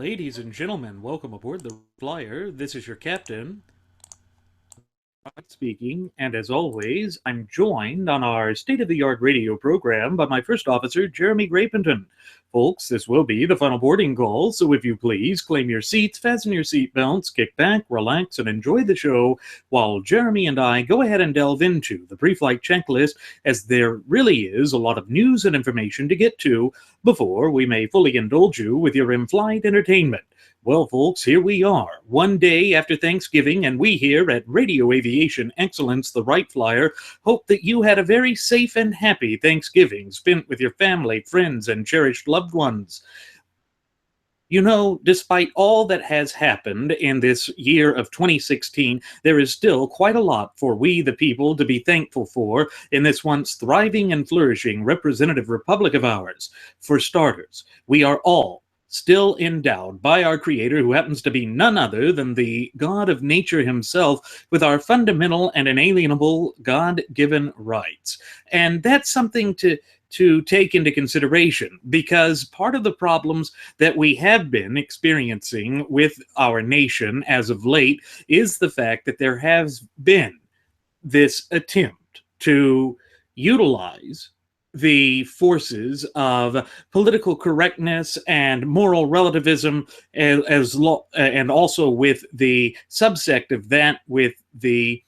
Ladies and gentlemen, welcome aboard the Flyer. This is your captain speaking, and as always, I'm joined on our state-of-the-art radio program by my first officer, Jeremy Grapington. Folks, this will be the final boarding call, so if you please, claim your seats, fasten your seatbelts, kick back, relax, and enjoy the show while Jeremy and I go ahead and delve into the pre-flight checklist, as there really is a lot of news and information to get to before we may fully indulge you with your in-flight entertainment. Well, folks, here we are, one day after Thanksgiving, and we here at Radio Aviation Excellence, the Wright Flyer, hope that you had a very safe and happy Thanksgiving spent with your family, friends, and cherished loved ones. You know, despite all that has happened in this year of 2016, there is still quite a lot for we the people to be thankful for in this once thriving and flourishing representative republic of ours. For starters, we are all still endowed by our Creator, who happens to be none other than the God of nature himself, with our fundamental and inalienable God-given rights. And that's something to take into consideration, because part of the problems that we have been experiencing with our nation as of late is the fact that there has been this attempt to utilize the forces of political correctness and moral relativism, and also with the subsect of that, with the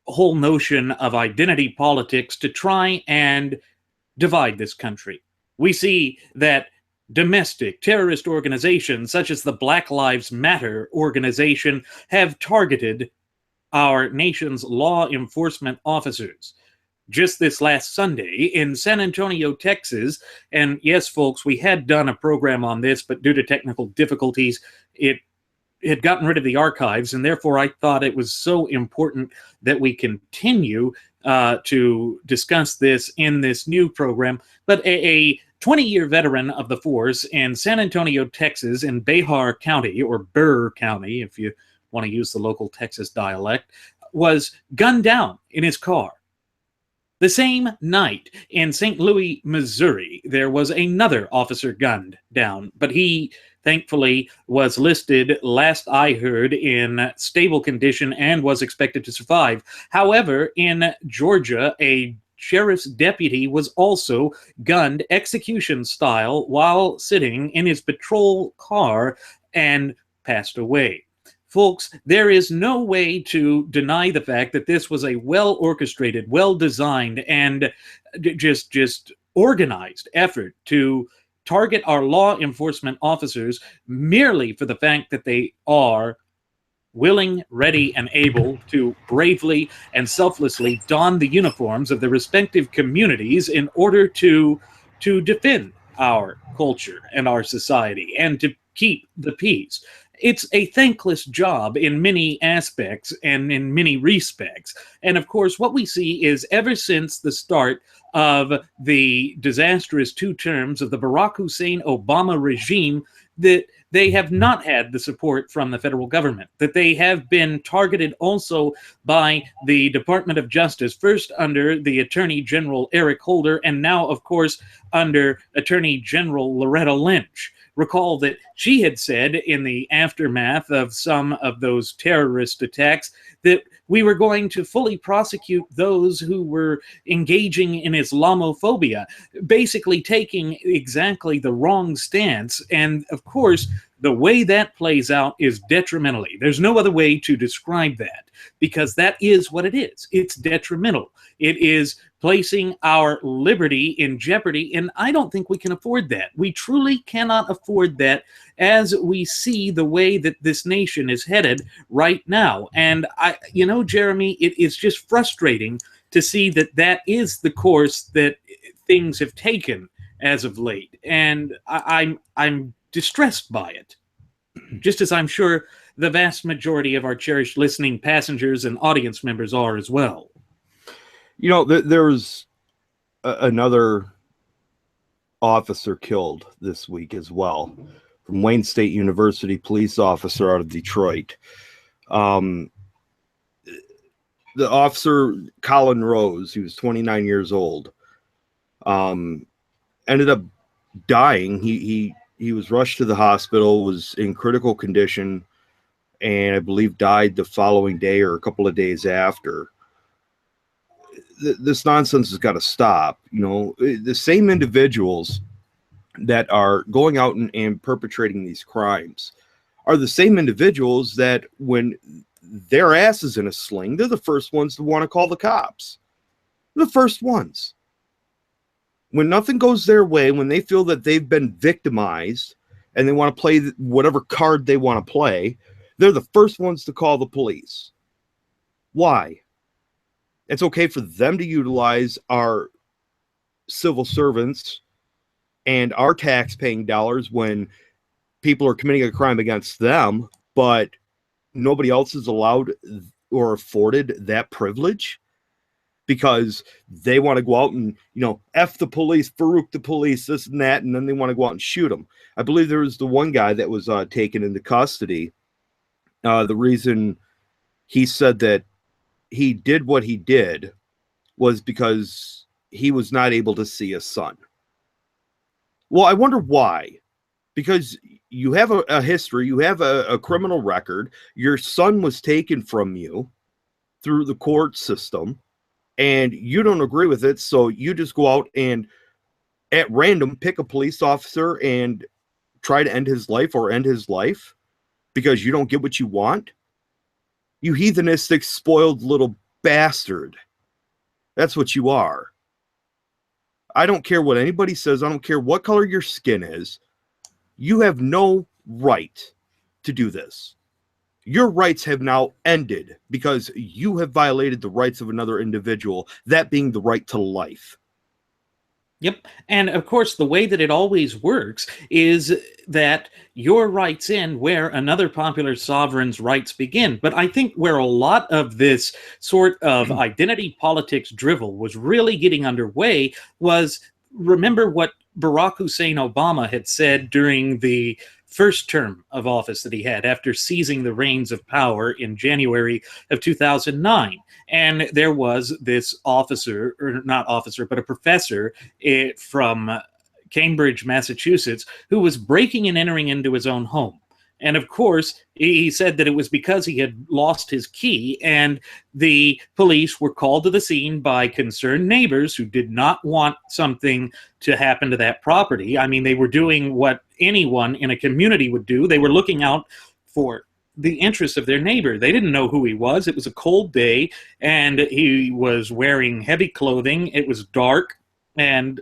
whole notion of identity politics, to try and divide this country. We see that domestic terrorist organizations such as the Black Lives Matter organization have targeted our nation's law enforcement officers. Just this last Sunday in San Antonio, Texas, and yes, folks, we had done a program on this, but due to technical difficulties, it had gotten rid of the archives, and therefore I thought it was so important that we continue to discuss this in this new program. But a 20-year veteran of the force in San Antonio, Texas, in Behar County, or Burr County, if you want to use the local Texas dialect, was gunned down in his car. The same night in St. Louis, Missouri, there was another officer gunned down, but he thankfully was listed, last I heard, in stable condition and was expected to survive. However, in Georgia, a sheriff's deputy was also gunned execution style while sitting in his patrol car and passed away. Folks, there is no way to deny the fact that this was a well-orchestrated, well-designed, and just organized effort to target our law enforcement officers merely for the fact that they are willing, ready, and able to bravely and selflessly don the uniforms of their respective communities in order to defend our culture and our society and to keep the peace. It's a thankless job in many aspects and in many respects. And of course, what we see is ever since the start of the disastrous 2 terms of the Barack Hussein Obama regime, that they have not had the support from the federal government, that they have been targeted also by the Department of Justice, first under the Attorney General Eric Holder, and now, of course, under Attorney General Loretta Lynch. Recall that she had said in the aftermath of some of those terrorist attacks that we were going to fully prosecute those who were engaging in Islamophobia, basically taking exactly the wrong stance. And of course, the way that plays out is detrimentally. There's no other way to describe that, because that is what it is. It's detrimental. It is placing our liberty in jeopardy, and I don't think we can afford that. We truly cannot afford that, as we see the way that this nation is headed right now. And Jeremy, it is just frustrating to see that that is the course that things have taken as of late, and I'm distressed by it, just as I'm sure the vast majority of our cherished listening passengers and audience members are as well. You know, there's another officer killed this week as well, from Wayne State University, police officer out of Detroit. The officer, Colin Rose, he was 29 years old, ended up dying. He He was rushed to the hospital, was in critical condition, and I believe died the following day or a couple of days after. This nonsense has got to stop. The same individuals that are going out and perpetrating these crimes are the same individuals that, when their ass is in a sling, they're the first ones to want to call the cops. They're the first ones. When nothing goes their way, when they feel that they've been victimized and they want to play whatever card they want to play, they're the first ones to call the police. Why? It's okay for them to utilize our civil servants and our tax-paying dollars when people are committing a crime against them, but nobody else is allowed or afforded that privilege because they want to go out and, F the police, Farouk the police, this and that, and then they want to go out and shoot them. I believe there was the one guy that was taken into custody. The reason he said that he did what he did was because he was not able to see his son. Well, I wonder why. Because you have a history, you have a criminal record, your son was taken from you through the court system, and you don't agree with it, so you just go out and at random pick a police officer and try to end his life because you don't get what you want? You heathenistic, spoiled little bastard. That's what you are. I don't care what anybody says. I don't care what color your skin is. You have no right to do this. Your rights have now ended because you have violated the rights of another individual, that being the right to life. Yep. And of course, the way that it always works is that your rights end where another popular sovereign's rights begin. But I think where a lot of this sort of identity politics drivel was really getting underway was, remember what Barack Hussein Obama had said during the first term of office that he had after seizing the reins of power in January of 2009. And there was this officer, or not officer, but a professor from Cambridge, Massachusetts, who was breaking and entering into his own home. And of course, he said that it was because he had lost his key, and the police were called to the scene by concerned neighbors who did not want something to happen to that property. I mean, they were doing what anyone in a community would do. They were looking out for the interests of their neighbor. They didn't know who he was. It was a cold day, and he was wearing heavy clothing. It was dark, and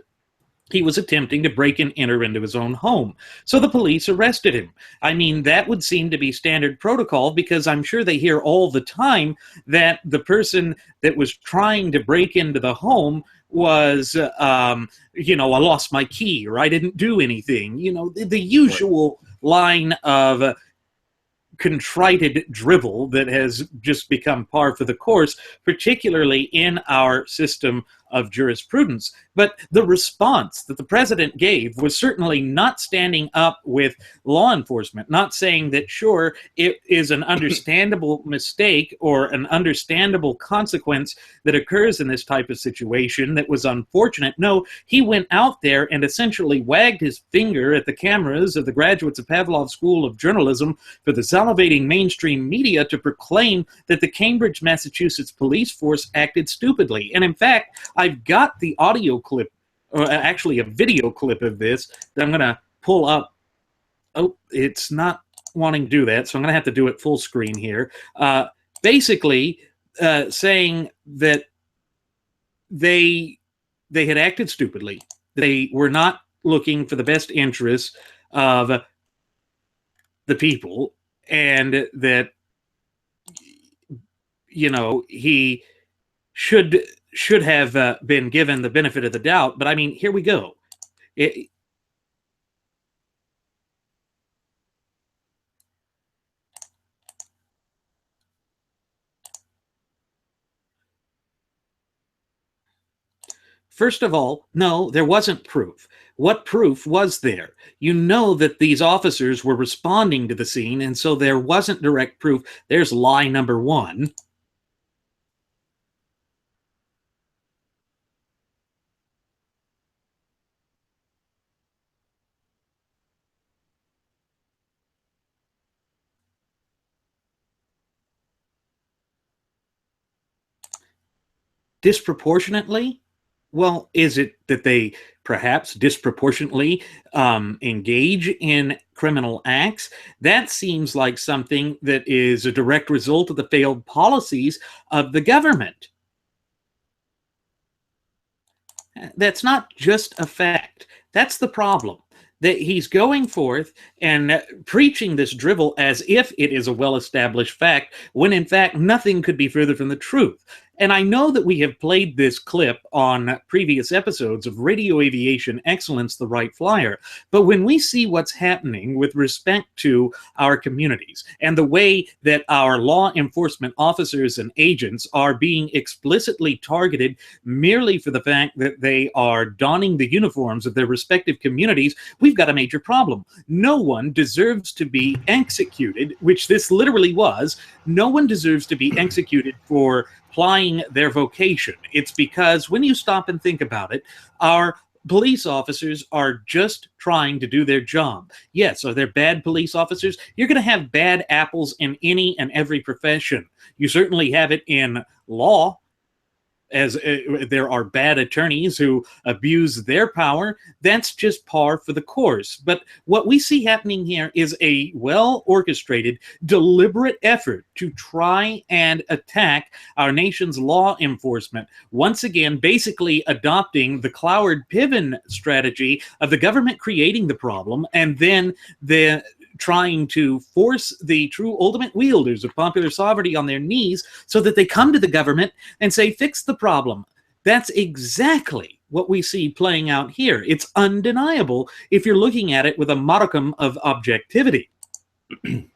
he was attempting to break and enter into his own home. So the police arrested him. I mean, that would seem to be standard protocol, because I'm sure they hear all the time that the person that was trying to break into the home was, I lost my key, or I didn't do anything. The usual line of contrite drivel that has just become par for the course, particularly in our system of jurisprudence. But the response that the president gave was certainly not standing up with law enforcement, not saying that, sure, it is an understandable mistake or an understandable consequence that occurs in this type of situation that was unfortunate. No, he went out there and essentially wagged his finger at the cameras of the graduates of Pavlov School of Journalism for the salivating mainstream media to proclaim that the Cambridge, Massachusetts police force acted stupidly. And in fact, I've got the audio clip, or actually a video clip of this that I'm going to pull up. Oh, it's not wanting to do that, so I'm going to have to do it full screen here. Basically, saying that they had acted stupidly. They were not looking for the best interests of the people, and that, he should have been given the benefit of the doubt. But I mean, here we go. First of all, no, there wasn't proof. What proof was there? You know that these officers were responding to the scene, and so there wasn't direct proof. There's lie number one. Disproportionately? Well, is it that they perhaps disproportionately engage in criminal acts? That seems like something that is a direct result of the failed policies of the government. That's not just a fact. That's the problem. That he's going forth and preaching this drivel as if it is a well established fact, when in fact nothing could be further from the truth. And I know that we have played this clip on previous episodes of Radio Aviation Excellence, the Wright Flyer. But when we see what's happening with respect to our communities and the way that our law enforcement officers and agents are being explicitly targeted merely for the fact that they are donning the uniforms of their respective communities, we've got a major problem. No one deserves to be executed, which this literally was. No one deserves to be executed for plying their vocation. It's because when you stop and think about it, our police officers are just trying to do their job. Yes, are there bad police officers? You're going to have bad apples in any and every profession. You certainly have it in law, as there are bad attorneys who abuse their power. That's just par for the course. But what we see happening here is a well-orchestrated, deliberate effort to try and attack our nation's law enforcement. Once again, basically adopting the Cloward-Piven strategy of the government creating the problem and then the trying to force the true ultimate wielders of popular sovereignty on their knees so that they come to the government and say, fix the problem. That's exactly what we see playing out here. It's undeniable if you're looking at it with a modicum of objectivity. You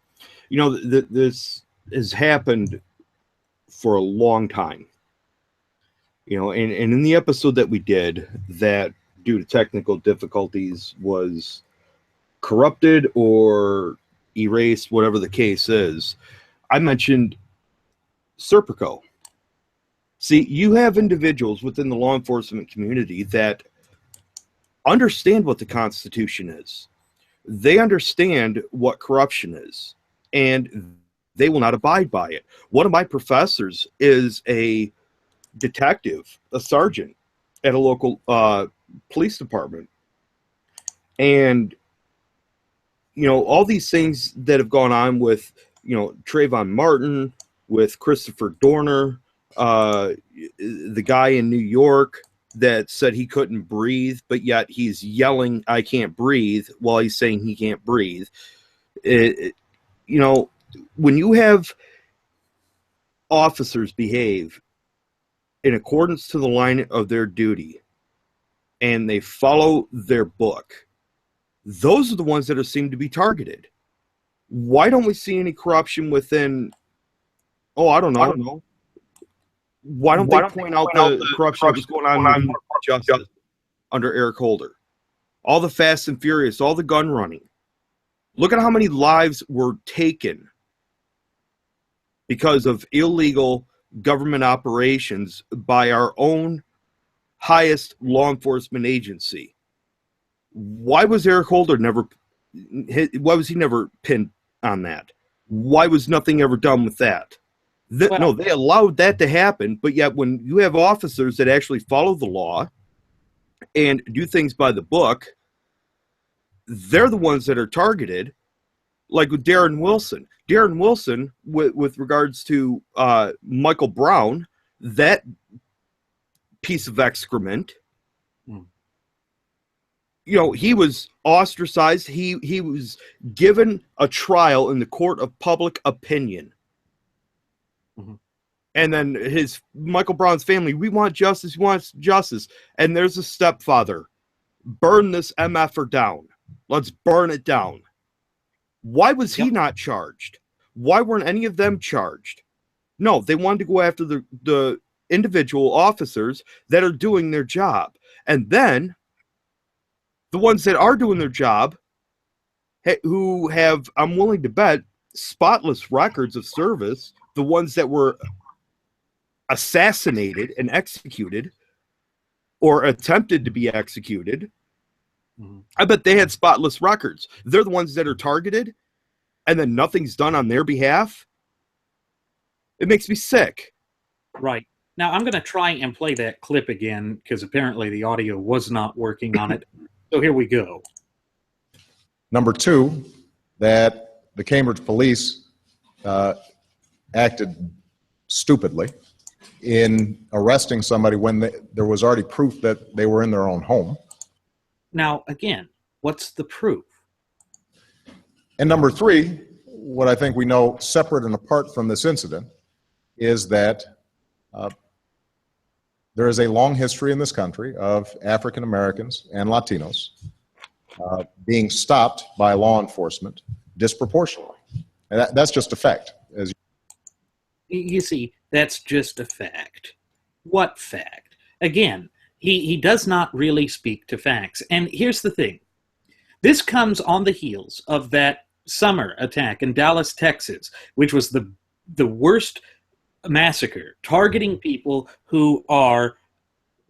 know, this has happened for a long time. You know, and in the episode that we did, that due to technical difficulties was corrupted or erased, whatever the case is, I mentioned Serpico. See, you have individuals within the law enforcement community that understand what the Constitution is. They understand what corruption is, and they will not abide by it. One of my professors is a detective, a sergeant at a local police department. And you know, all these things that have gone on with, you know, Trayvon Martin, with Christopher Dorner, the guy in New York that said he couldn't breathe, but yet he's yelling, "I can't breathe," while he's saying he can't breathe. You know, when you have officers behave in accordance to the line of their duty and they follow their book, those are the ones that seem to be targeted. Why don't we see any corruption within, I don't know. Why don't they point out the corruption that was going on with justice under Eric Holder? All the Fast and Furious, all the gun running. Look at how many lives were taken because of illegal government operations by our own highest law enforcement agency. Why was Eric Holder never pinned on that? Why was nothing ever done with that? No, they allowed that to happen, but yet when you have officers that actually follow the law and do things by the book, they're the ones that are targeted, like with Darren Wilson. Darren Wilson, with regards to Michael Brown, that piece of excrement, you know, he was ostracized. He was given a trial in the court of public opinion. Mm-hmm. And then Michael Brown's family, we want justice, we want justice. And there's a stepfather. Burn this MFer down. Let's burn it down. Why was he not charged? Why weren't any of them charged? No, they wanted to go after the individual officers that are doing their job. And then the ones that are doing their job, who have, I'm willing to bet, spotless records of service, the ones that were assassinated and executed or attempted to be executed, I bet they had spotless records. They're the ones that are targeted, and then nothing's done on their behalf. It makes me sick. Right. Now, I'm going to try and play that clip again because apparently the audio was not working on it. So here we go. Number two, that the Cambridge police acted stupidly in arresting somebody when there was already proof that they were in their own home. Now, again, what's the proof? And number three, what I think we know separate and apart from this incident is that there is a long history in this country of African Americans and Latinos being stopped by law enforcement disproportionately. And that's just a fact. You see, that's just a fact. What fact? Again, he does not really speak to facts. And here's the thing. This comes on the heels of that summer attack in Dallas, Texas, which was the worst massacre targeting people who are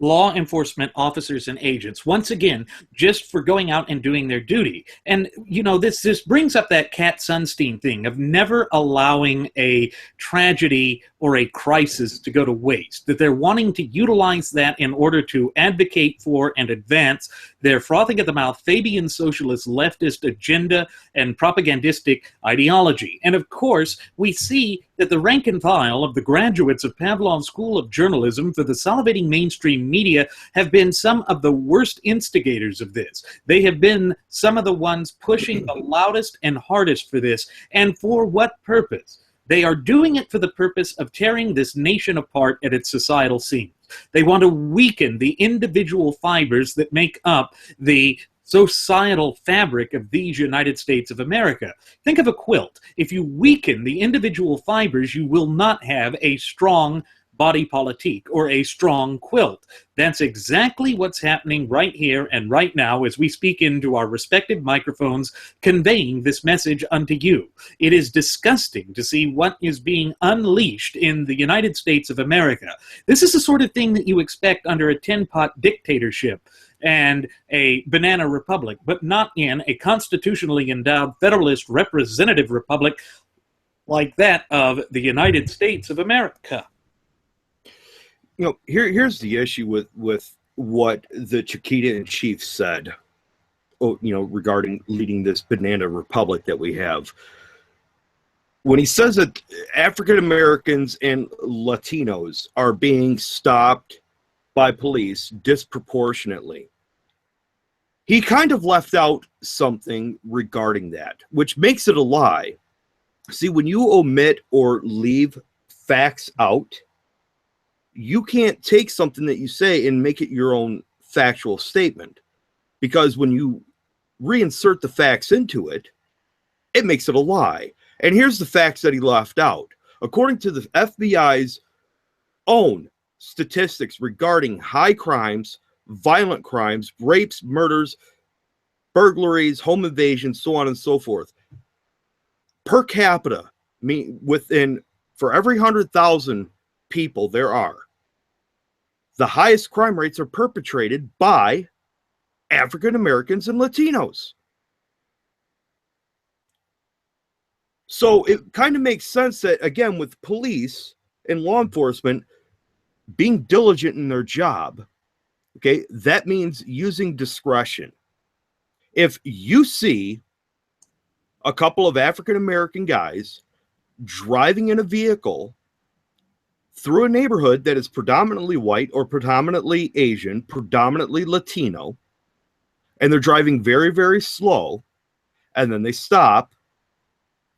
law enforcement officers and agents, once again, just for going out and doing their duty. And, you know, this brings up that Kat Sunstein thing of never allowing a tragedy or a crisis to go to waste, that they're wanting to utilize that in order to advocate for and advance their frothing at the mouth Fabian socialist leftist agenda and propagandistic ideology. And of course, we see that the rank and file of the graduates of Pavlov's School of Journalism for the salivating mainstream media have been some of the worst instigators of this. They have been some of the ones pushing the loudest and hardest for this. And for what purpose? They are doing it for the purpose of tearing this nation apart at its societal seams. They want to weaken the individual fibers that make up the societal fabric of these United States of America. Think of a quilt. If you weaken the individual fibers, you will not have a strong body politique or a strong quilt. That's exactly what's happening right here and right now as we speak into our respective microphones, conveying this message unto you. It is disgusting to see what is being unleashed in the United States of America. This is the sort of thing that you expect under a tin-pot dictatorship and a banana republic, but not in a constitutionally endowed federalist representative republic like that of the United States of America. You know, here's the issue with what the Chiquita in chief said, regarding leading this banana republic that we have. When he says that African Americans and Latinos are being stopped by police disproportionately, he kind of left out something regarding that, which makes it a lie. See, when you omit or leave facts out, you can't take something that you say and make it your own factual statement. Because when you reinsert the facts into it, it makes it a lie. And here's the facts that he left out. According to the FBI's own statistics regarding high crimes, violent crimes, rapes, murders, burglaries, home invasions, so on and so forth, per capita, for every 100,000 people there are, the highest crime rates are perpetrated by African Americans and Latinos. So it kind of makes sense that, again, with police and law enforcement being diligent in their job, okay, that means using discretion. If you see a couple of African American guys driving in a vehicle through a neighborhood that is predominantly white or predominantly Asian, predominantly Latino, and they're driving very, very slow, and then they stop,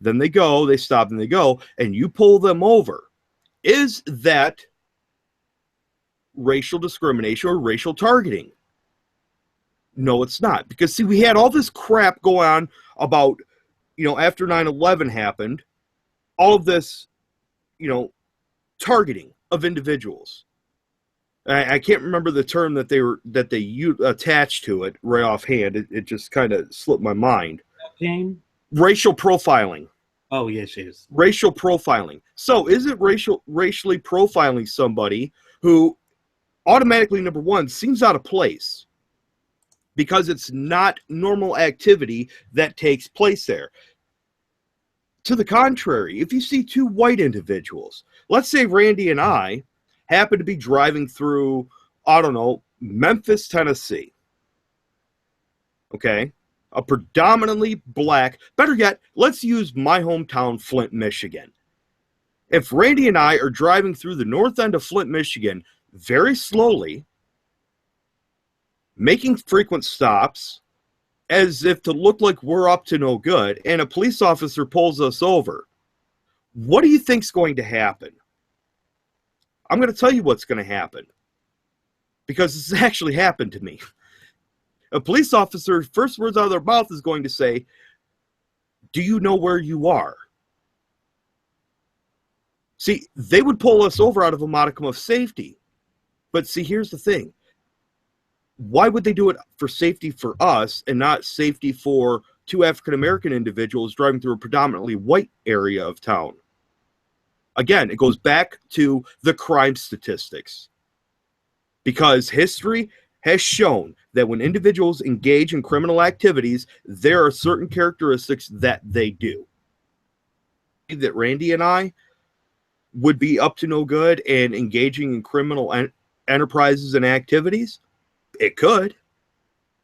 then they go, they stop, and they go, and you pull them over, is that racial discrimination or racial targeting? No, it's not. Because, see, we had all this crap go on about, after 9/11 happened, all of this, targeting of individuals. I can't remember the term that they attached to it right offhand. It just kind of slipped my mind. Game? Racial profiling. Oh, yes, it is. Racial profiling. So is it racially profiling somebody who automatically, number one, seems out of place because it's not normal activity that takes place there? To the contrary, if you see two white individuals, let's say Randy and I happened to be driving through, I don't know, Memphis, Tennessee. Okay? A predominantly black, better yet, let's use my hometown, Flint, Michigan. If Randy and I are driving through the north end of Flint, Michigan, very slowly, making frequent stops, as if to look like we're up to no good, and a police officer pulls us over, what do you think's going to happen? I'm going to tell you what's going to happen, because this has actually happened to me. A police officer, first words out of their mouth is going to say, "Do you know where you are?" See, they would pull us over out of a modicum of safety. But see, here's the thing. Why would they do it for safety for us and not safety for two African-American individuals driving through a predominantly white area of town? Again, it goes back to the crime statistics. Because history has shown that when individuals engage in criminal activities, there are certain characteristics that they do. That Randy and I would be up to no good and engaging in criminal enterprises and activities? It could.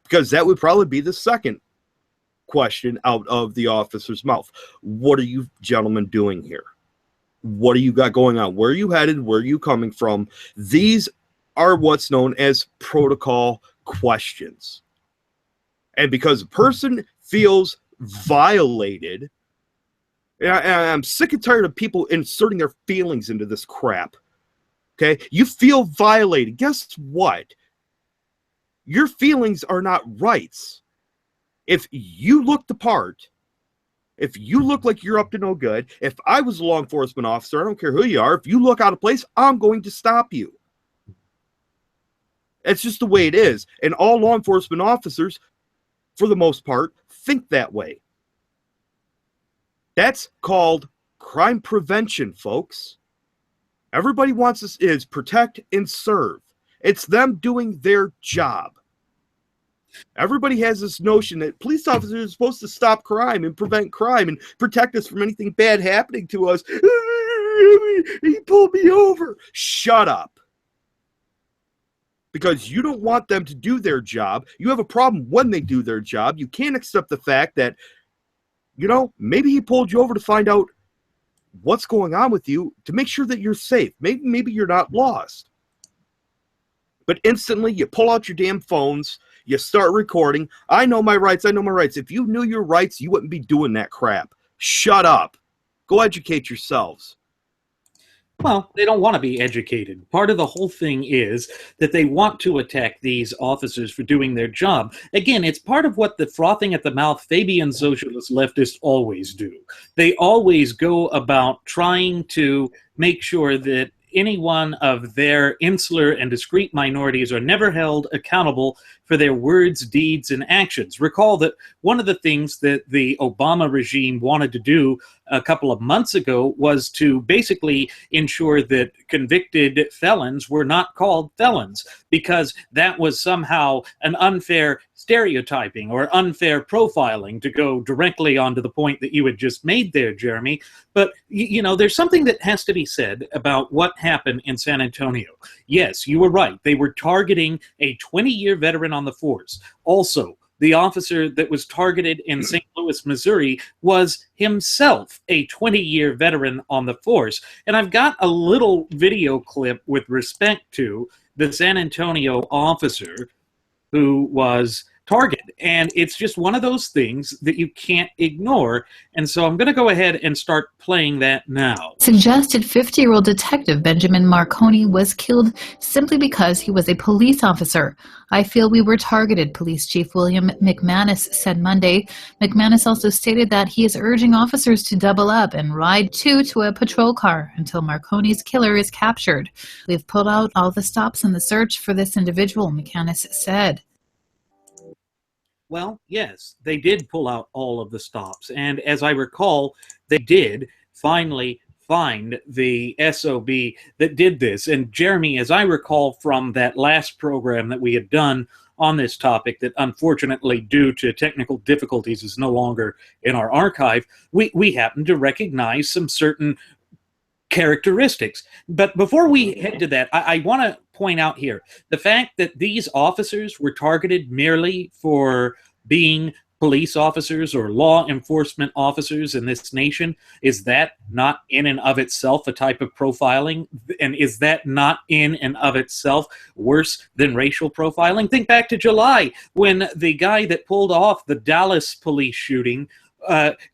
Because that would probably be the second question out of the officer's mouth. What are you gentlemen doing here? What do you got going on? Where are you headed? Where are you coming from? These are what's known as protocol questions. And because a person feels violated, and I'm sick and tired of people inserting their feelings into this crap. Okay? You feel violated. Guess what? Your feelings are not rights. If you look the part, if you look like you're up to no good, if I was a law enforcement officer, I don't care who you are, if you look out of place, I'm going to stop you. It's just the way it is. And all law enforcement officers, for the most part, think that way. That's called crime prevention, folks. Everybody wants us is protect and serve. It's them doing their job. Everybody has this notion that police officers are supposed to stop crime and prevent crime and protect us from anything bad happening to us. He pulled me over. Shut up. Because you don't want them to do their job. You have a problem when they do their job. You can't accept the fact that, you know, maybe he pulled you over to find out what's going on with you, to make sure that you're safe. Maybe you're not lost. But instantly, you pull out your damn phones, you start recording. I know my rights, I know my rights. If you knew your rights, you wouldn't be doing that crap. Shut up. Go educate yourselves. Well, they don't want to be educated. Part of the whole thing is that they want to attack these officers for doing their job. Again, it's part of what the frothing at the mouth Fabian socialist leftists always do. They always go about trying to make sure that any one of their insular and discrete minorities are never held accountable for their words, deeds, and actions. Recall that one of the things that the Obama regime wanted to do a couple of months ago was to basically ensure that convicted felons were not called felons, because that was somehow an unfair stereotyping or unfair profiling, to go directly onto the point that you had just made there, Jeremy. But, you know, there's something that has to be said about what happened in San Antonio. Yes, you were right. They were targeting a 20-year veteran on the force. Also, the officer that was targeted in St. Louis, Missouri, was himself a 20-year veteran on the force. And I've got a little video clip with respect to the San Antonio officer who was targeted. And it's just one of those things that you can't ignore. And so I'm going to go ahead and start playing that now. Suggested 50-year-old detective Benjamin Marconi was killed simply because he was a police officer. I feel we were targeted, Police Chief William McManus said Monday. McManus also stated that he is urging officers to double up and ride two to a patrol car until Marconi's killer is captured. We've pulled out all the stops in the search for this individual, McManus said. Well, yes, they did pull out all of the stops. And as I recall, they did finally find the SOB that did this. And Jeremy, as I recall from that last program that we had done on this topic, that unfortunately due to technical difficulties is no longer in our archive, we happened to recognize some certain characteristics. But before we head to that, I want to point out here the fact that these officers were targeted merely for being police officers or law enforcement officers in this nation. Is that not in and of itself a type of profiling? And is that not in and of itself worse than racial profiling? Think back to July when the guy that pulled off the Dallas police shooting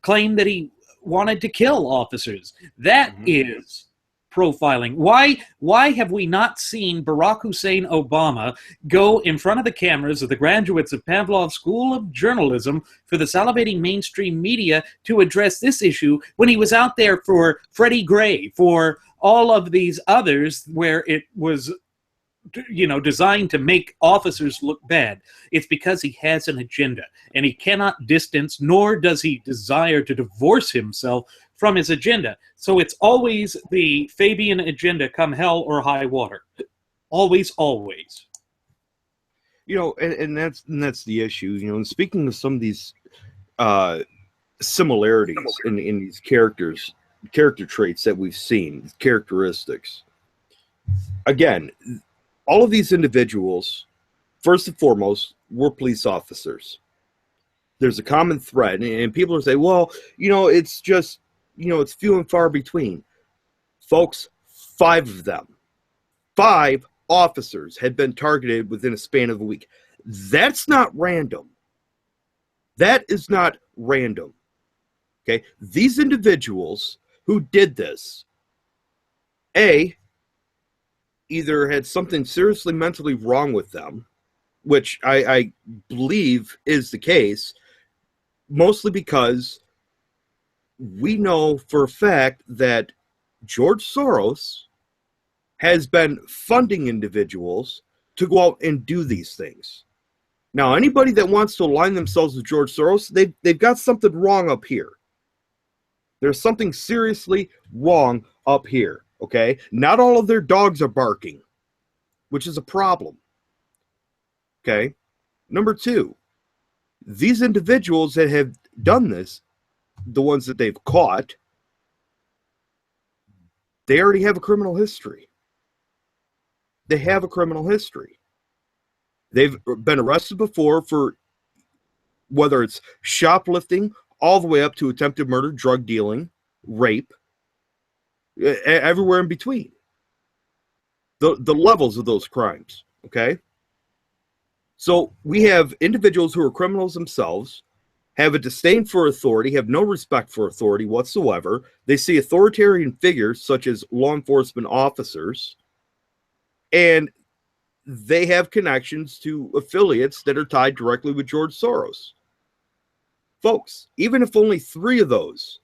claimed that he wanted to kill officers. That is profiling. Why have we not seen Barack Hussein Obama go in front of the cameras of the graduates of Pavlov School of Journalism for the salivating mainstream media to address this issue when he was out there for Freddie Gray, for all of these others where it was designed to make officers look bad? It's because he has an agenda, and he cannot distance, nor does he desire to divorce himself from his agenda. So it's always the Fabian agenda, come hell or high water. Always, always. And that's the issue. And speaking of some of these similarities in these character traits that we've seen, characteristics. Again, all of these individuals, first and foremost, were police officers. There's a common thread, and people will say, well, it's just, it's few and far between. Folks, 5 of them, 5 officers had been targeted within a span of a week. That's not random. That is not random. Okay? These individuals who did this, either had something seriously mentally wrong with them, which I believe is the case, mostly because we know for a fact that George Soros has been funding individuals to go out and do these things. Now, anybody that wants to align themselves with George Soros, they've got something wrong up here. There's something seriously wrong up here, okay? Not all of their dogs are barking, which is a problem, okay? Number 2, these individuals that have done this, the ones that they've caught, they already have a criminal history. They have a criminal history. They've been arrested before for whether it's shoplifting, all the way up to attempted murder, drug dealing, rape, everywhere in between. The levels of those crimes, okay? So we have individuals who are criminals themselves, have a disdain for authority, have no respect for authority whatsoever. They see authoritarian figures such as law enforcement officers, and they have connections to affiliates that are tied directly with George Soros. Folks, even if only 3 of those,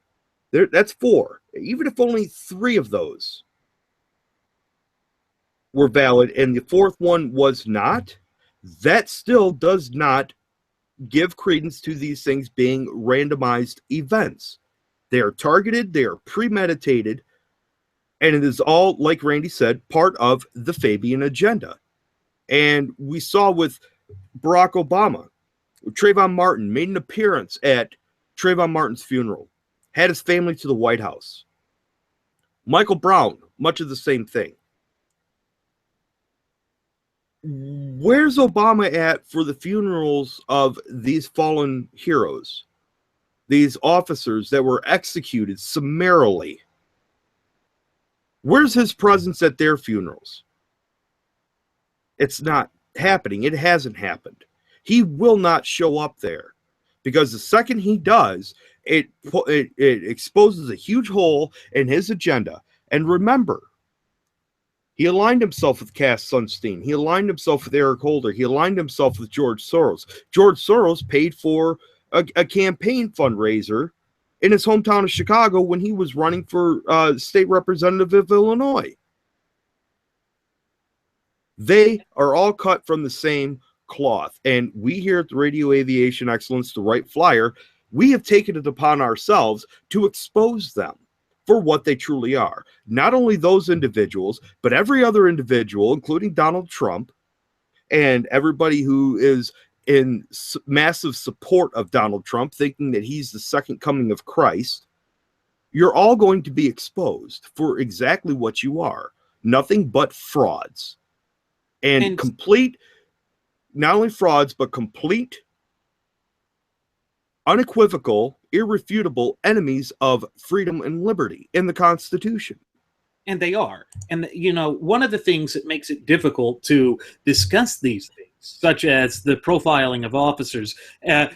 that's 4, even if only 3 of those were valid and the 4th one was not, that still does not give credence to these things being randomized events. They are targeted, they are premeditated, and it is all, like Randy said, part of the Fabian agenda. And we saw with Barack Obama, Trayvon Martin made an appearance at Trayvon Martin's funeral, had his family to the White House. Michael Brown, much of the same thing. Where's Obama at for the funerals of these fallen heroes? These officers that were executed summarily. Where's his presence at their funerals? It's not happening. It hasn't happened. He will not show up there, because the second he does, it exposes a huge hole in his agenda. And remember, he aligned himself with Cass Sunstein. He aligned himself with Eric Holder. He aligned himself with George Soros. George Soros paid for a campaign fundraiser in his hometown of Chicago when he was running for state representative of Illinois. They are all cut from the same cloth. And we here at the Radio Aviation Excellence, the Wright Flyer, we have taken it upon ourselves to expose them for what they truly are. Not only those individuals, but every other individual, including Donald Trump, and everybody who is in massive support of Donald Trump, thinking that he's the second coming of Christ. you're all going to be exposed for exactly what you are. Nothing but frauds. And complete, not only frauds, but complete, unequivocal, irrefutable enemies of freedom and liberty in the Constitution. And they are. And, you know, one of the things that makes it difficult to discuss these things, such as the profiling of officers,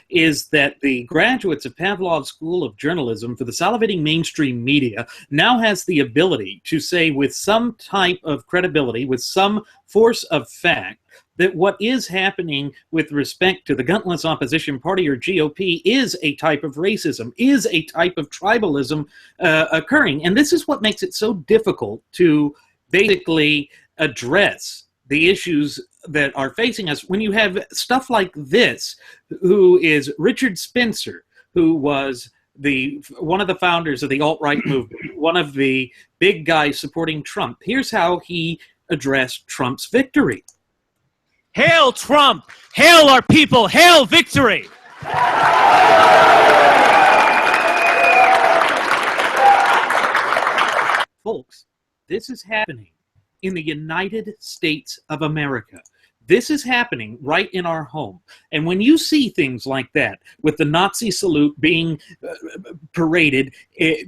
is that the graduates of Pavlov's School of Journalism for the salivating mainstream media now has the ability to say with some type of credibility, with some force of fact, that what is happening with respect to the Gunless Opposition Party, or GOP, is a type of racism, is a type of tribalism occurring. And this is what makes it so difficult to basically address the issues that are facing us when you have stuff like this, who is Richard Spencer, who was one of the founders of the alt-right movement, one of the big guys supporting Trump. Here's how he addressed Trump's victory. Hail Trump! Hail our people! Hail victory! Folks, this is happening in the United States of America. This is happening right in our home. And when you see things like that, with the Nazi salute being paraded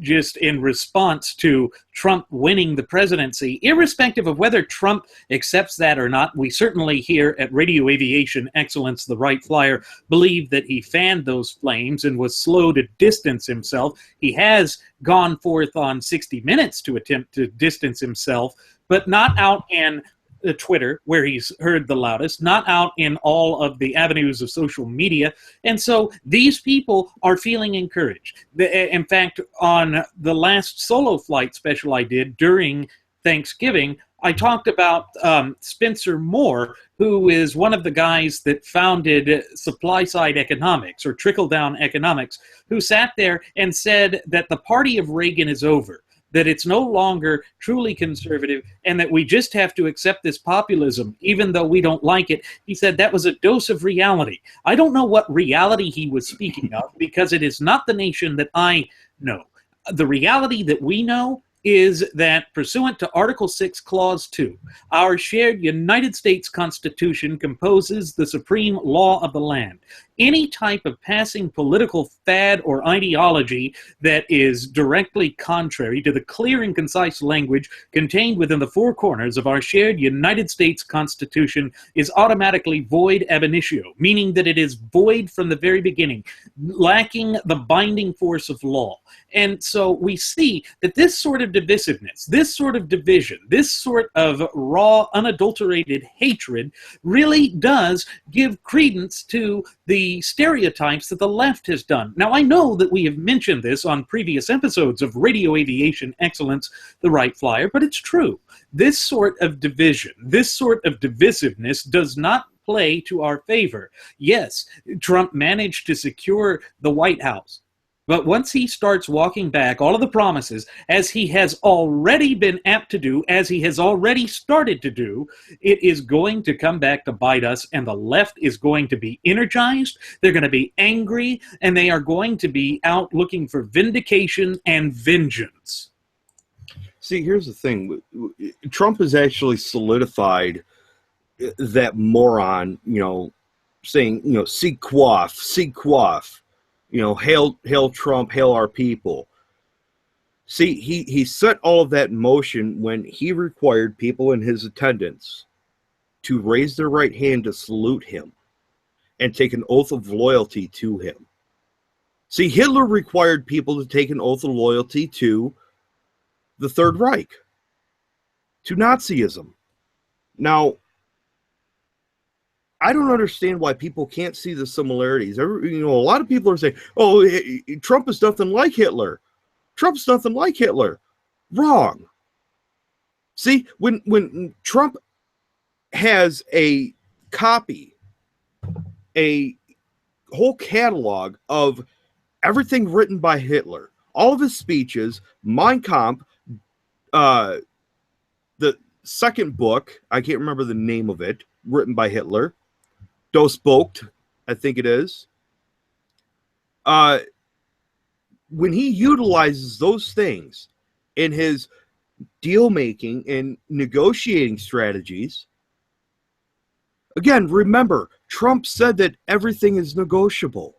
just in response to Trump winning the presidency, irrespective of whether Trump accepts that or not, we certainly here at Radio Aviation Excellence, the Wright Flyer, believe that he fanned those flames and was slow to distance himself. He has gone forth on 60 Minutes to attempt to distance himself, but not out in Twitter, where he's heard the loudest, not out in all of the avenues of social media. And so these people are feeling encouraged. In fact, on the last solo flight special I did during Thanksgiving, I talked about Spencer Moore, who is one of the guys that founded supply-side economics, or trickle-down economics, who sat there and said that the party of Reagan is over, that it's no longer truly conservative, and that we just have to accept this populism, even though we don't like it. He said that was a dose of reality. I don't know what reality he was speaking of, because it is not the nation that I know. The reality that we know is that, pursuant to Article 6, Clause 2, our shared United States Constitution composes the supreme law of the land. Any type of passing political fad or ideology that is directly contrary to the clear and concise language contained within the four corners of our shared United States Constitution is automatically void ab initio, meaning that it is void from the very beginning, lacking the binding force of law. And so we see that this sort of divisiveness, this sort of division, this sort of raw, unadulterated hatred really does give credence to the stereotypes that the left has done. Now, I know that we have mentioned this on previous episodes of Radio Aviation Excellence, the Wright Flyer, but it's true. This sort of division, this sort of divisiveness does not play to our favor. Yes, Trump managed to secure the White House. But once he starts walking back all of the promises, as he has already been apt to do, as he has already started to do, it is going to come back to bite us, and the left is going to be energized, they're going to be angry, and they are going to be out looking for vindication and vengeance. See, here's the thing. Trump has actually solidified that moron, saying, seek quaff, seek quaff. Hail Trump, hail our people. See, he set all of that in motion when he required people in his attendance to raise their right hand to salute him and take an oath of loyalty to him. See, Hitler required people to take an oath of loyalty to the Third Reich, to Nazism. Now, I don't understand why people can't see the similarities. A lot of people are saying, "Oh, Trump is nothing like Hitler. Trump's nothing like Hitler." Wrong. See, when Trump has a copy, a whole catalog of everything written by Hitler, all of his speeches, Mein Kampf, the second book, I can't remember the name of it, written by Hitler, Das Boot, I think it is. when he utilizes those things in his deal-making and negotiating strategies, again, remember, Trump said that everything is negotiable.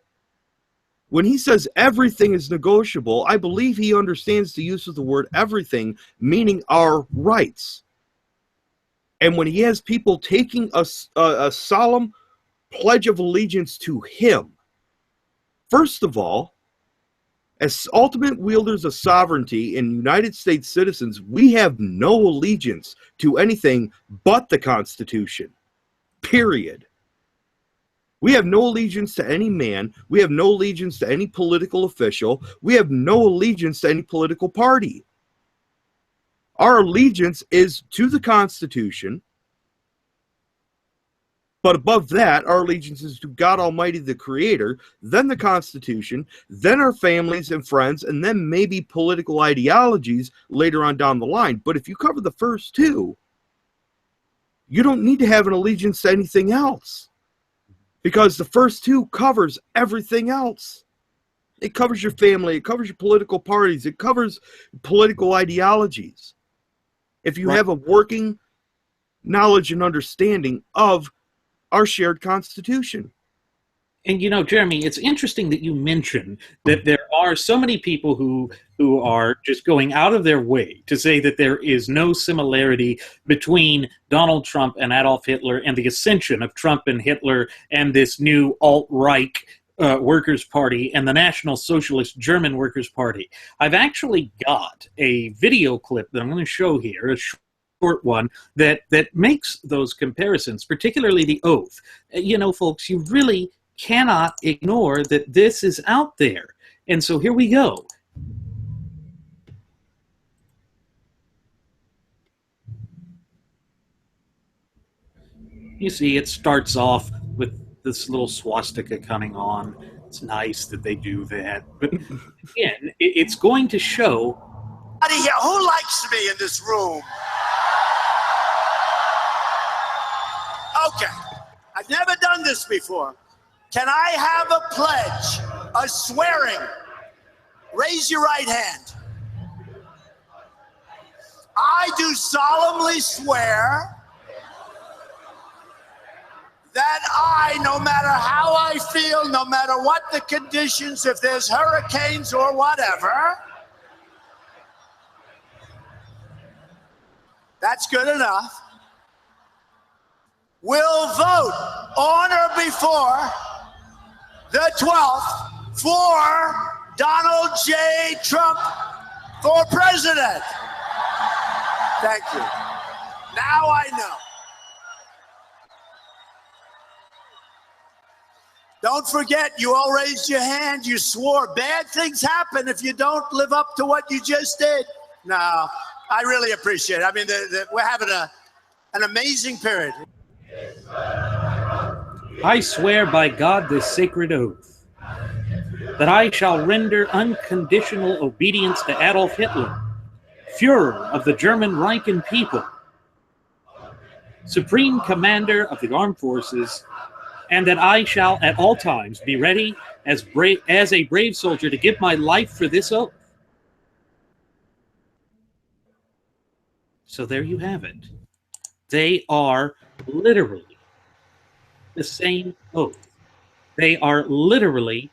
When he says everything is negotiable, I believe he understands the use of the word everything, meaning our rights. And when he has people taking a solemn pledge of allegiance to him, first of all, as ultimate wielders of sovereignty and United States citizens, we have no allegiance to anything but the Constitution. Period. We have no allegiance to any man. We have no allegiance to any political official. We have no allegiance to any political party. Our allegiance is to the Constitution. But above that, our allegiance is to God Almighty, the Creator, then the Constitution, then our families and friends, and then maybe political ideologies later on down the line. But if you cover the first two, you don't need to have an allegiance to anything else, because the first two covers everything else. It covers your family, it covers your political parties, it covers political ideologies. If you have a working knowledge and understanding of our shared Constitution. And Jeremy, it's interesting that you mention that there are so many people who are just going out of their way to say that there is no similarity between Donald Trump and Adolf Hitler and the ascension of Trump and Hitler and this new alt-right Workers' Party and the National Socialist German Workers' Party. I've actually got a video clip that I'm going to show here, a short one that makes those comparisons, particularly the oath. Folks, you really cannot ignore that this is out there. And so here we go. You see, it starts off with this little swastika coming on. It's nice that they do that. But again, it's going to show. Who likes me in this room? Okay, I've never done this before. Can I have a pledge, a swearing? Raise your right hand. I do solemnly swear that I, no matter how I feel, no matter what the conditions, if there's hurricanes or whatever, that's good enough, will vote on or before the 12th for Donald J. Trump for president. Thank you. Now I know. Don't forget, you all raised your hand. You swore. Bad things happen if you don't live up to what you just did. No, I really appreciate it. I mean, we're having an amazing period. I swear by God this sacred oath that I shall render unconditional obedience to Adolf Hitler, Führer of the German Reich and people, Supreme Commander of the Armed Forces, and that I shall at all times be ready as a brave soldier to give my life for this oath. So there you have it. They are literally the same oath. They are literally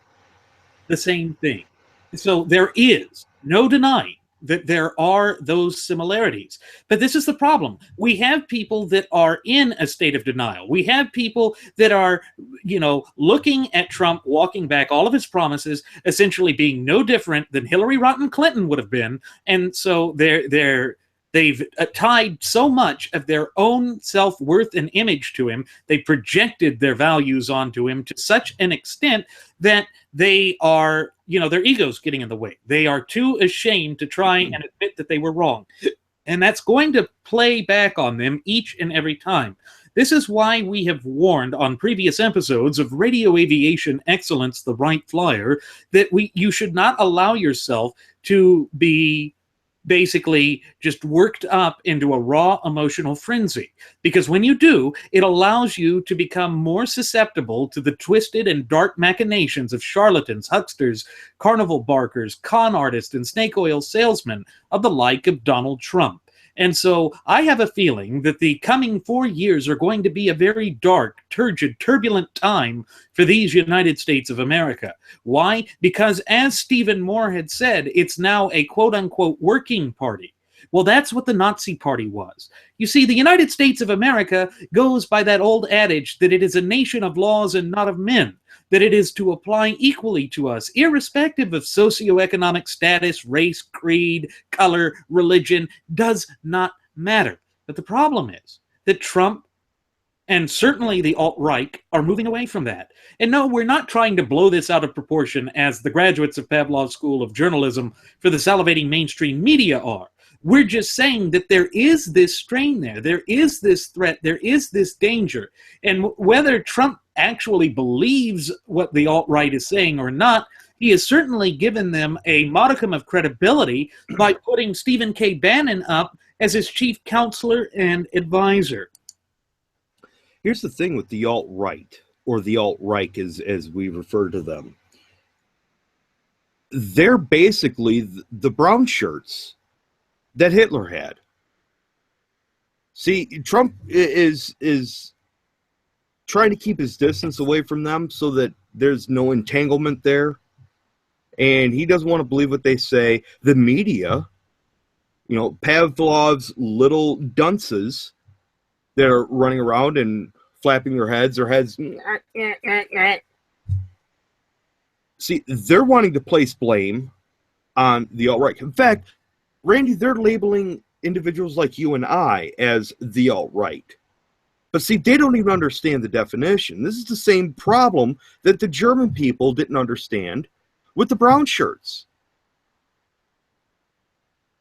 the same thing. So there is no denying that there are those similarities. But this is the problem. We have people that are in a state of denial. We have people that are, looking at Trump walking back all of his promises, essentially being no different than Hillary Rotten Clinton would have been. And so they've tied so much of their own self-worth and image to him. They projected their values onto him to such an extent that they are, their ego's getting in the way. They are too ashamed to try and admit that they were wrong. And that's going to play back on them each and every time. This is why we have warned on previous episodes of Radio Aviation Excellence, the Wright Flyer, that you should not allow yourself to be basically just worked up into a raw emotional frenzy. Because when you do, it allows you to become more susceptible to the twisted and dark machinations of charlatans, hucksters, carnival barkers, con artists, and snake oil salesmen of the like of Donald Trump. And so I have a feeling that the coming 4 years are going to be a very dark, turgid, turbulent time for these United States of America. Why? Because as Stephen Moore had said, it's now a quote-unquote working party. Well, that's what the Nazi Party was. You see, the United States of America goes by that old adage that it is a nation of laws and not of men, that it is to apply equally to us, irrespective of socioeconomic status, race, creed, color, religion, does not matter. But the problem is that Trump and certainly the alt-right are moving away from that. And no, we're not trying to blow this out of proportion as the graduates of Pavlov's School of Journalism for the salivating mainstream media are. We're just saying that there is this strain there. There is this threat. There is this danger. And whether Trump actually believes what the alt-right is saying or not, he has certainly given them a modicum of credibility by putting Stephen K. Bannon up as his chief counselor and advisor. Here's the thing with the alt-right, or the alt-right as we refer to them. They're basically the brown shirts that Hitler had. See, Trump is trying to keep his distance away from them so that there's no entanglement there. And he doesn't want to believe what they say. The media, Pavlov's little dunces that are running around and flapping their heads. See, they're wanting to place blame on the alt-right. In fact, Randy, they're labeling individuals like you and I as the alt-right. But see, they don't even understand the definition. This is the same problem that the German people didn't understand with the brown shirts.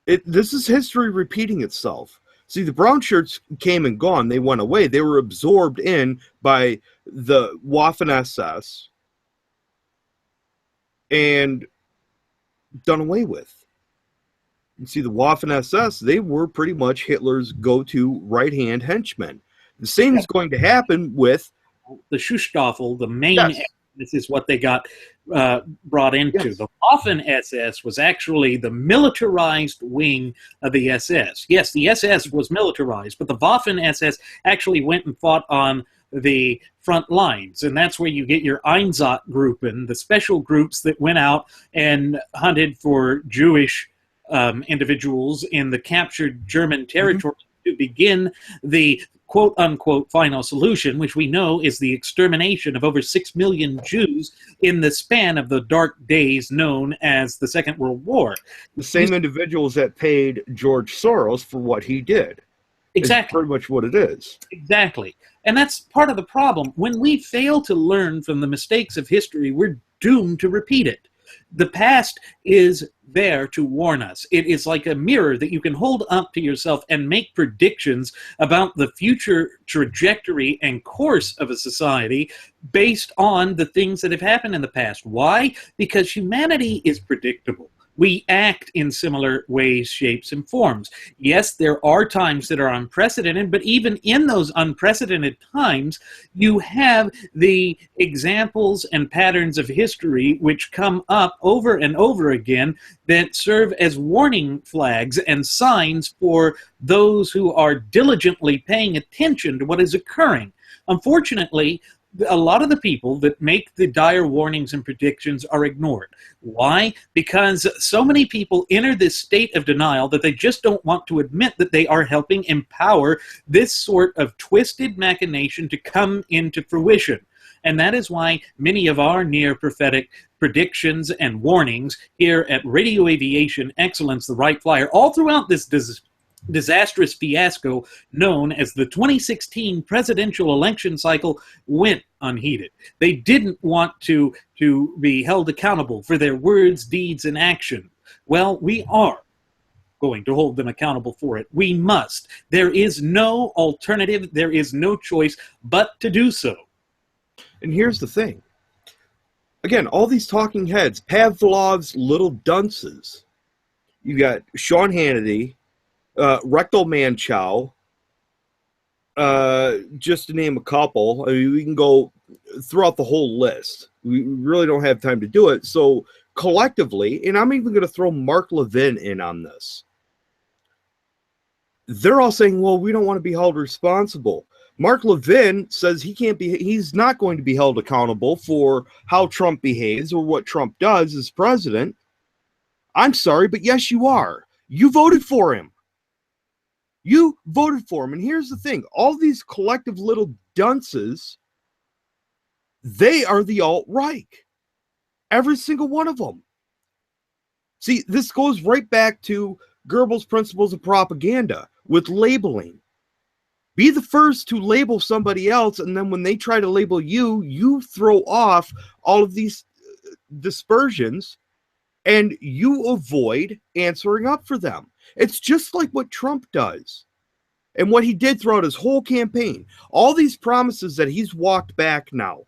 This is history repeating itself. See, the brown shirts came and gone. They went away. They were absorbed in by the Waffen-SS and done away with. You see, the Waffen-SS, they were pretty much Hitler's go-to right-hand henchmen. The same is going to happen with the Schutzstaffel, the main. Yes. This is what they got brought into. Yes. The Waffen-SS was actually the militarized wing of the SS. Yes, the SS was militarized, but the Waffen-SS actually went and fought on the front lines, and that's where you get your Einsatzgruppen, the special groups that went out and hunted for Jewish individuals in the captured German territory to begin the quote-unquote final solution, which we know is the extermination of over 6 million Jews in the span of the dark days known as the Second World War. the same individuals that paid George Soros for what he did. Exactly. It's pretty much what it is. Exactly. And that's part of the problem. When we fail to learn from the mistakes of history, we're doomed to repeat it. The past is there to warn us. It is like a mirror that you can hold up to yourself and make predictions about the future trajectory and course of a society based on the things that have happened in the past. Why? Because humanity is predictable. We act in similar ways, shapes, and forms. Yes, there are times that are unprecedented, but even in those unprecedented times, you have the examples and patterns of history which come up over and over again that serve as warning flags and signs for those who are diligently paying attention to what is occurring. Unfortunately, a lot of the people that make the dire warnings and predictions are ignored. Why? Because so many people enter this state of denial that they just don't want to admit that they are helping empower this sort of twisted machination to come into fruition. And that is why many of our near-prophetic predictions and warnings here at Radio Aviation Excellence, the Wright Flyer, all throughout this disastrous fiasco known as the 2016 presidential election cycle went unheeded. They didn't want to be held accountable for their words, deeds, and action. Well, we are going to hold them accountable for it. We must. There is no alternative. There is no choice but to do so. And here's the thing. Again, all these talking heads, Pavlov's little dunces, You got Sean Hannity, Rectal Man Chow, just to name a couple. I mean, we can go throughout the whole list. We really don't have time to do it. So collectively, and I'm even going to throw Mark Levin in on this, they're all saying, well, we don't want to be held responsible. Mark Levin says he's not going to be held accountable for how Trump behaves or what Trump does as president. I'm sorry, but yes, you are. You voted for him. You voted for him. And here's the thing. All these collective little dunces, they are the alt-right. Every single one of them. See, this goes right back to Goebbels' principles of propaganda with labeling. Be the first to label somebody else, and then when they try to label you, you throw off all of these dispersions, and you avoid answering up for them. It's just like what Trump does and what he did throughout his whole campaign. All these promises that he's walked back now,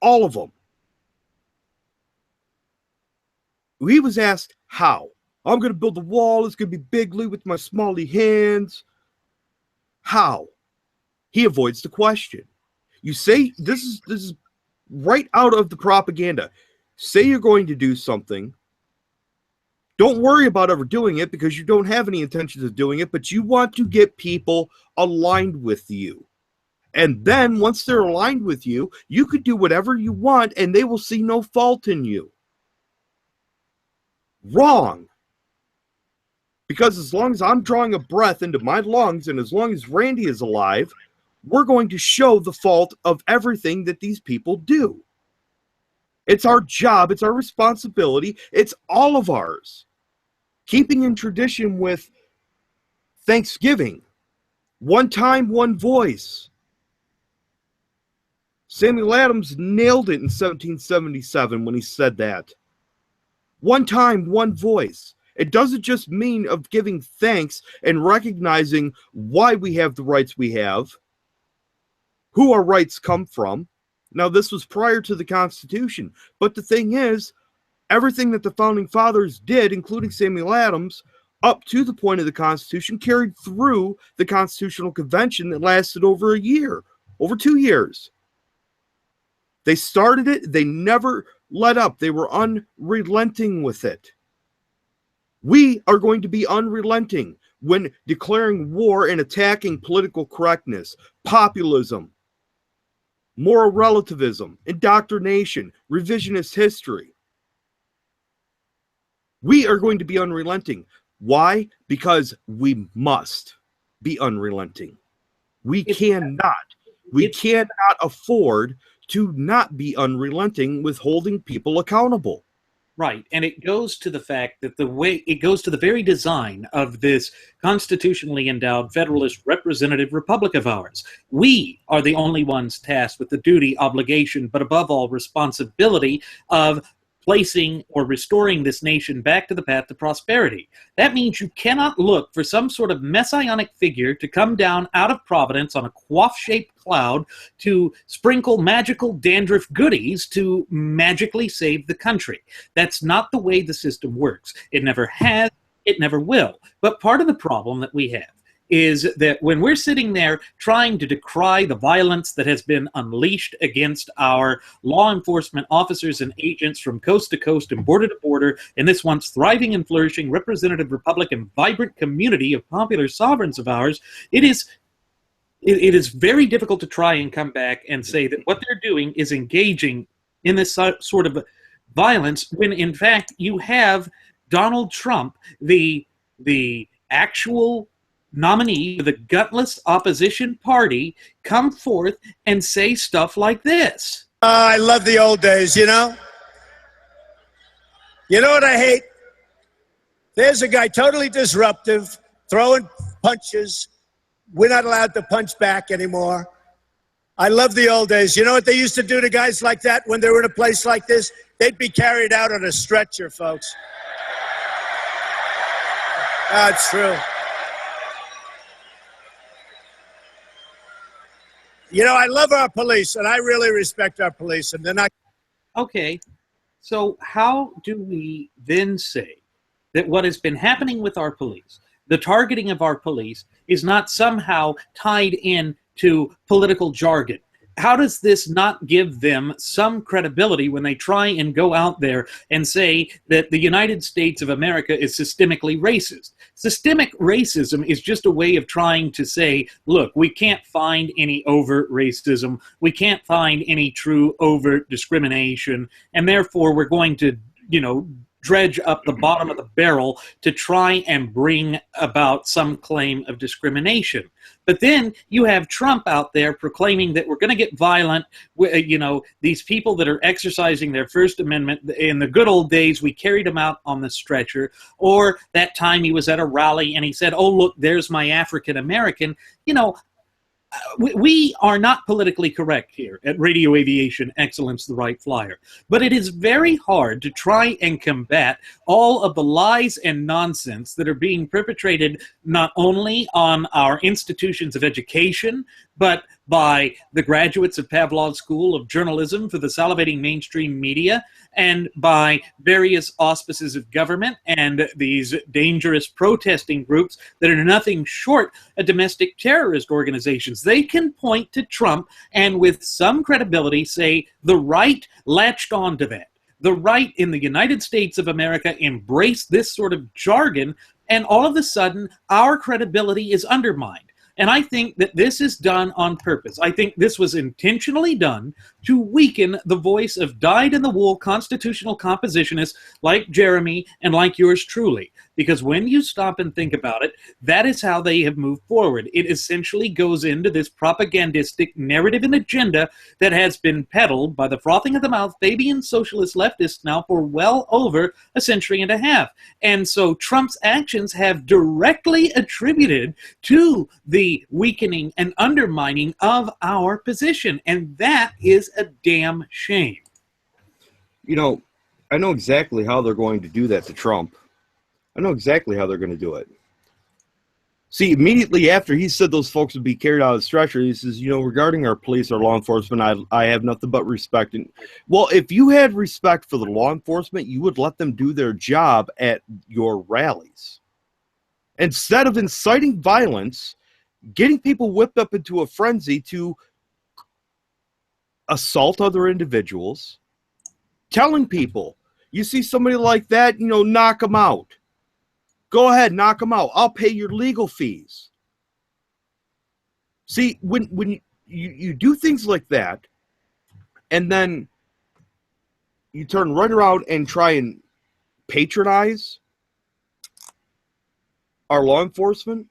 all of them. He was asked, how? I'm going to build a wall. It's going to be bigly with my smally hands. How? He avoids the question. You say, this is right out of the propaganda. Say you're going to do something. Don't worry about ever doing it because you don't have any intentions of doing it, but you want to get people aligned with you. And then once they're aligned with you, you could do whatever you want and they will see no fault in you. Wrong. Because as long as I'm drawing a breath into my lungs and as long as Randy is alive, we're going to show the fault of everything that these people do. It's our job. It's our responsibility. It's all of ours. Keeping in tradition with Thanksgiving. One time, one voice. Samuel Adams nailed it in 1777 when he said that. One time, one voice. It doesn't just mean of giving thanks and recognizing why we have the rights we have, who our rights come from. Now, this was prior to the Constitution, but the thing is, everything that the Founding Fathers did, including Samuel Adams, up to the point of the Constitution, carried through the Constitutional Convention that lasted over a year, over 2 years. They started it, they never let up, they were unrelenting with it. We are going to be unrelenting when declaring war and attacking political correctness, populism, moral relativism, indoctrination, revisionist history. We are going to be unrelenting. Why? Because we must be unrelenting. We cannot afford to not be unrelenting with holding people accountable. Right, and it goes to the fact that it goes to the very design of this constitutionally endowed federalist representative republic of ours. We are the only ones tasked with the duty, obligation, but above all responsibility of placing or restoring this nation back to the path to prosperity. That means you cannot look for some sort of messianic figure to come down out of Providence on a quaff-shaped cloud to sprinkle magical dandruff goodies to magically save the country. That's not the way the system works. It never has, it never will. But part of the problem that we have is that when we're sitting there trying to decry the violence that has been unleashed against our law enforcement officers and agents from coast to coast and border to border in this once thriving and flourishing representative republic and vibrant community of popular sovereigns of ours, it is very difficult to try and come back and say that what they're doing is engaging in this sort of violence when in fact you have Donald Trump, the actual nominee of the gutless opposition party, come forth and say stuff like this. I love the old days, you know? You know what I hate? There's a guy totally disruptive, throwing punches. We're not allowed to punch back anymore. I love the old days. You know what they used to do to guys like that when they were in a place like this? They'd be carried out on a stretcher, folks. That's true. You know, I love our police, and I really respect our police, and they're not... Okay, so how do we then say that what has been happening with our police, the targeting of our police, is not somehow tied in to political jargon? How does this not give them some credibility when they try and go out there and say that the United States of America is systemically racist? Systemic racism is just a way of trying to say, look, we can't find any overt racism, we can't find any true overt discrimination, and therefore we're going to, dredge up the bottom of the barrel to try and bring about some claim of discrimination. But then you have Trump out there proclaiming that we're going to get violent. These people that are exercising their First Amendment, in the good old days, we carried them out on the stretcher. Or that time he was at a rally and he said, oh, look, there's my African American. We are not politically correct here at Radio Aviation Excellence, the Wright Flyer. But it is very hard to try and combat all of the lies and nonsense that are being perpetrated not only on our institutions of education, but by the graduates of Pavlov's School of Journalism for the salivating mainstream media, and by various auspices of government and these dangerous protesting groups that are nothing short of domestic terrorist organizations. They can point to Trump and with some credibility say the right latched onto that. The right in the United States of America embraced this sort of jargon, and all of a sudden our credibility is undermined. And I think that this is done on purpose. I think this was intentionally done to weaken the voice of dyed-in-the-wool constitutional compositionists like Jeremy and like yours truly. Because when you stop and think about it, that is how they have moved forward. It essentially goes into this propagandistic narrative and agenda that has been peddled by the frothing of the mouth Fabian socialist leftists now for well over a century and a half. And so Trump's actions have directly attributed to the weakening and undermining of our position. And that is a damn shame. I know exactly how they're going to do that to Trump. I know exactly how they're going to do it. See, immediately after he said those folks would be carried out of the stretcher, he says, regarding our police, our law enforcement, I have nothing but respect. Well, if you had respect for the law enforcement, you would let them do their job at your rallies. Instead of inciting violence, getting people whipped up into a frenzy to assault other individuals, telling people, you see somebody like that, knock them out. Go ahead, knock them out. I'll pay your legal fees. See, when you do things like that, and then you turn right around and try and patronize our law enforcement,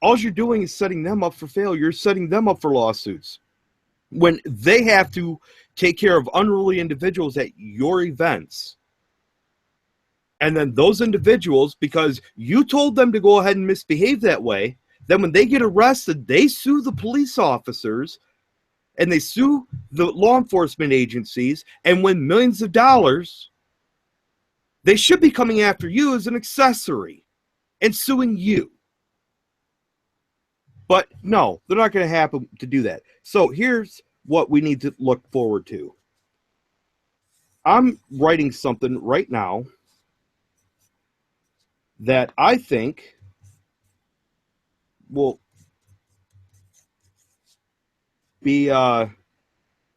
all you're doing is setting them up for failure. You're setting them up for lawsuits. When they have to take care of unruly individuals at your events, and then those individuals, because you told them to go ahead and misbehave that way, then when they get arrested, they sue the police officers and they sue the law enforcement agencies and win millions of dollars. They should be coming after you as an accessory and suing you. But no, they're not going to happen to do that. So here's what we need to look forward to. I'm writing something right now that I think will be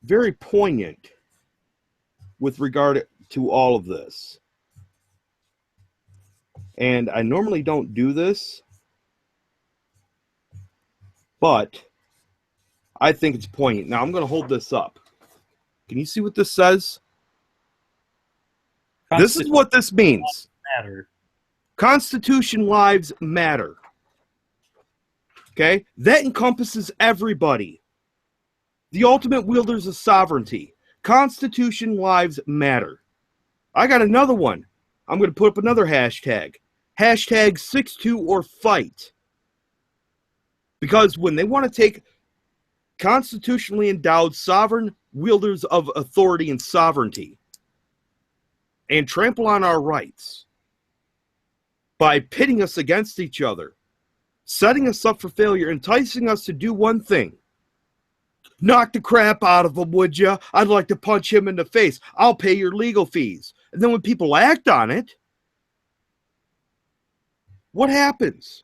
very poignant with regard to all of this. And I normally don't do this, but I think it's poignant. Now I'm going to hold this up. Can you see what this says? This is what this means. Matter. Constitution lives matter. Okay? That encompasses everybody. The ultimate wielders of sovereignty. Constitution lives matter. I got another one. I'm going to put up another hashtag. Hashtag 62 or fight. Because when they want to take constitutionally endowed sovereign wielders of authority and sovereignty and trample on our rights by pitting us against each other, setting us up for failure, enticing us to do one thing. Knock the crap out of him, would you? I'd like to punch him in the face. I'll pay your legal fees. And then when people act on it, what happens?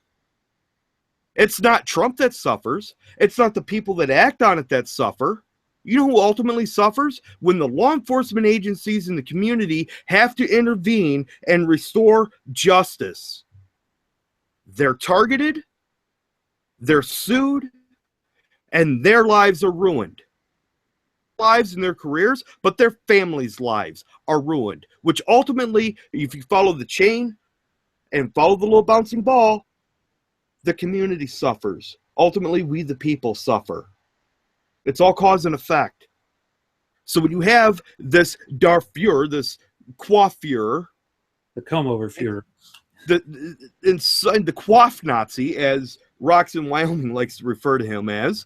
It's not Trump that suffers. It's not the people that act on it that suffer. You know who ultimately suffers? When the law enforcement agencies in the community have to intervene and restore justice. They're targeted, they're sued, and their lives are ruined. Lives and their careers, but their families' lives are ruined, which ultimately, if you follow the chain and follow the little bouncing ball, the community suffers. Ultimately, we the people suffer. It's all cause and effect. So when you have this Darfur, this coiffure, The comb-over Fuhrer. inside the coif Nazi, as Roxanne Wyoming likes to refer to him as,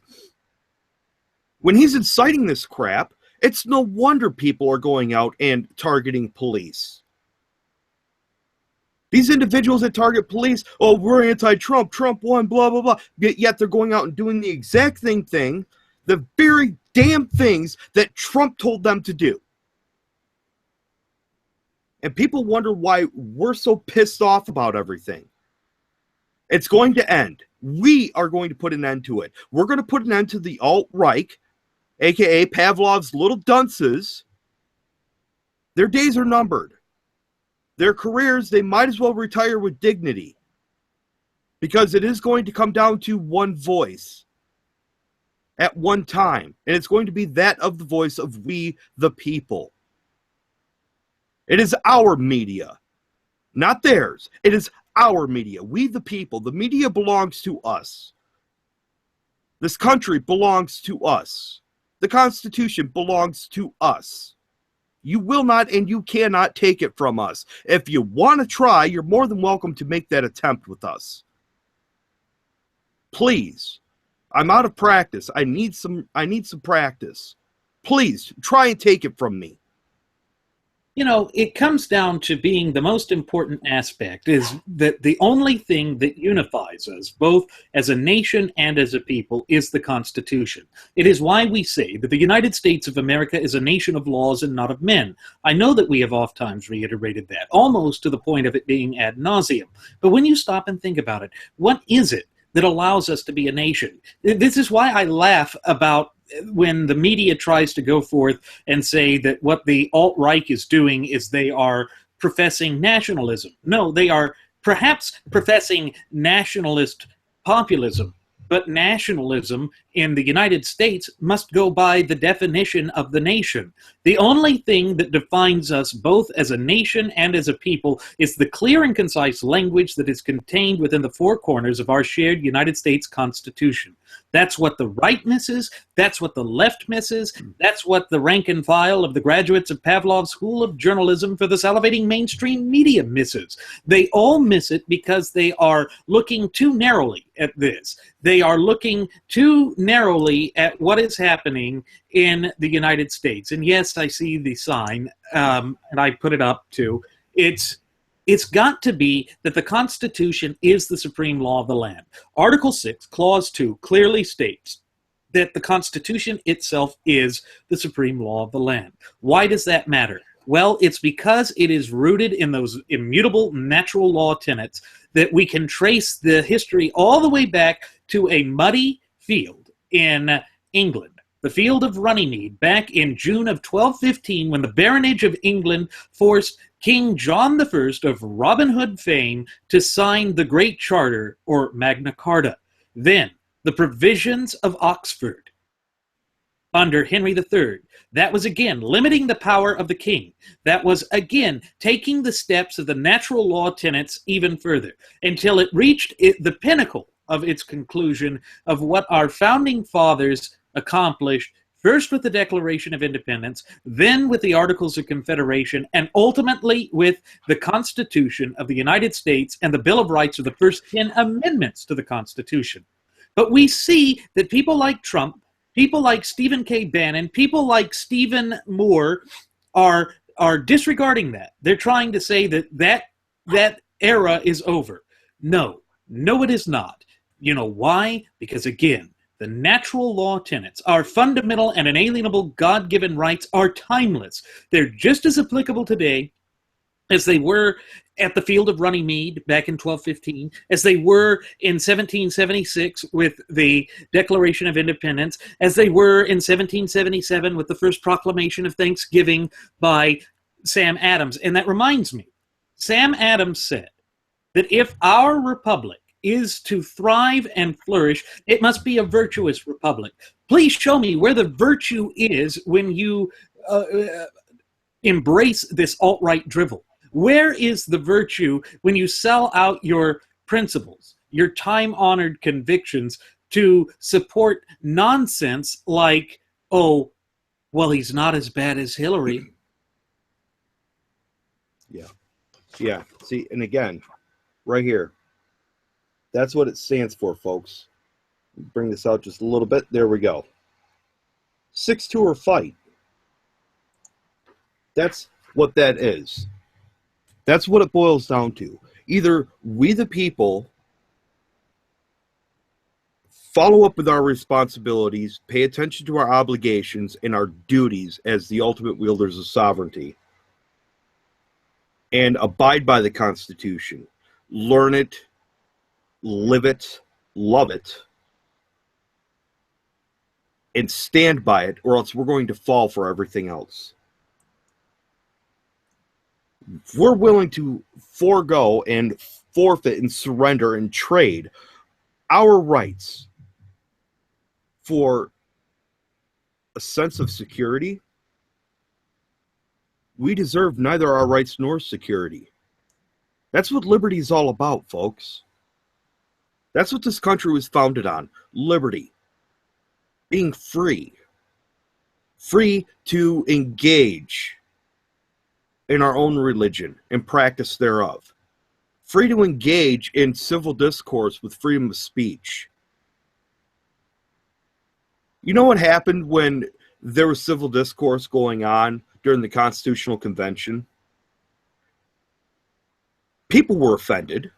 when he's inciting this crap, it's no wonder people are going out and targeting police. These individuals that target police, oh, we're anti-Trump, Trump won, blah, blah, blah. Yet they're going out and doing the exact same thing, the very damn things that Trump told them to do. And people wonder why we're so pissed off about everything. It's going to end. We are going to put an end to it. We're going to put an end to the alt-right, a.k.a. Pavlov's little dunces. Their days are numbered. Their careers, they might as well retire with dignity. Because it is going to come down to one voice at one time. And it's going to be that of the voice of we the people. It is our media, not theirs. It is our media. We the people. The media belongs to us. This country belongs to us. The Constitution belongs to us. You will not and you cannot take it from us. If you want to try, you're more than welcome to make that attempt with us. Please. I'm out of practice. I need some practice. Please, try and take it from me. You know, it comes down to being the most important aspect is that the only thing that unifies us, both as a nation and as a people, is the Constitution. It is why we say that the United States of America is a nation of laws and not of men. I know that we have oft-times reiterated that, almost to the point of it being ad nauseum. But when you stop and think about it, what is it that allows us to be a nation? This is why I laugh about when the media tries to go forth and say that what the alt-right is doing is they are professing nationalism. No, they are perhaps professing nationalist populism, but nationalism in the United States must go by the definition of the nation. The only thing that defines us both as a nation and as a people is the clear and concise language that is contained within the four corners of our shared United States Constitution. That's what the right misses. That's what the left misses. That's what the rank and file of the graduates of Pavlov's School of Journalism for the salivating mainstream media misses. They all miss it because they are looking too narrowly at this. They are looking too narrowly at what is happening in the United States. And yes, I see the sign, and I put it up too. It's got to be that the Constitution is the supreme law of the land. Article 6, Clause 2 clearly states that the Constitution itself is the supreme law of the land. Why does that matter? Well, it's because it is rooted in those immutable natural law tenets that we can trace the history all the way back to a muddy field in England. The field of Runnymede, back in June of 1215, when the baronage of England forced King John I of Robin Hood fame to sign the Great Charter, or Magna Carta. Then, the Provisions of Oxford, under Henry III. That was, again, limiting the power of the king. That was, again, taking the steps of the natural law tenets even further, until it reached the pinnacle of its conclusion of what our founding fathers accomplished, first with the Declaration of Independence, then with the Articles of Confederation, and ultimately with the Constitution of the United States and the Bill of Rights, are the first 10 amendments to the Constitution. But we see that people like Trump, people like Stephen K. Bannon, people like Stephen Moore are disregarding that. They're trying to say that era is over. No, it is not. You know why? Because, again, the natural law tenets, our fundamental and inalienable God-given rights, are timeless. They're just as applicable today as they were at the field of Runnymede back in 1215, as they were in 1776 with the Declaration of Independence, as they were in 1777 with the first proclamation of Thanksgiving by Sam Adams. And that reminds me, Sam Adams said that if our republic is to thrive and flourish, it must be a virtuous republic. Please show me where the virtue is when you embrace this alt-right drivel. Where is the virtue when you sell out your principles, your time-honored convictions to support nonsense like, oh, well, he's not as bad as Hillary? Yeah. See, and again, right here, that's what it stands for, folks. Bring this out just a little bit. There we go. 6-2 or fight. That's what that is. That's what it boils down to. Either we, the people, follow up with our responsibilities, pay attention to our obligations and our duties as the ultimate wielders of sovereignty, and abide by the Constitution. Learn it, live it, love it, and stand by it, or else we're going to fall for everything else. If we're willing to forego and forfeit and surrender and trade our rights for a sense of security, we deserve neither our rights nor security. That's what liberty is all about, folks. That's what this country was founded on. Liberty. Being free. Free to engage in our own religion and practice thereof. Free to engage in civil discourse with freedom of speech. You know what happened when there was civil discourse going on during the Constitutional Convention? People were offended.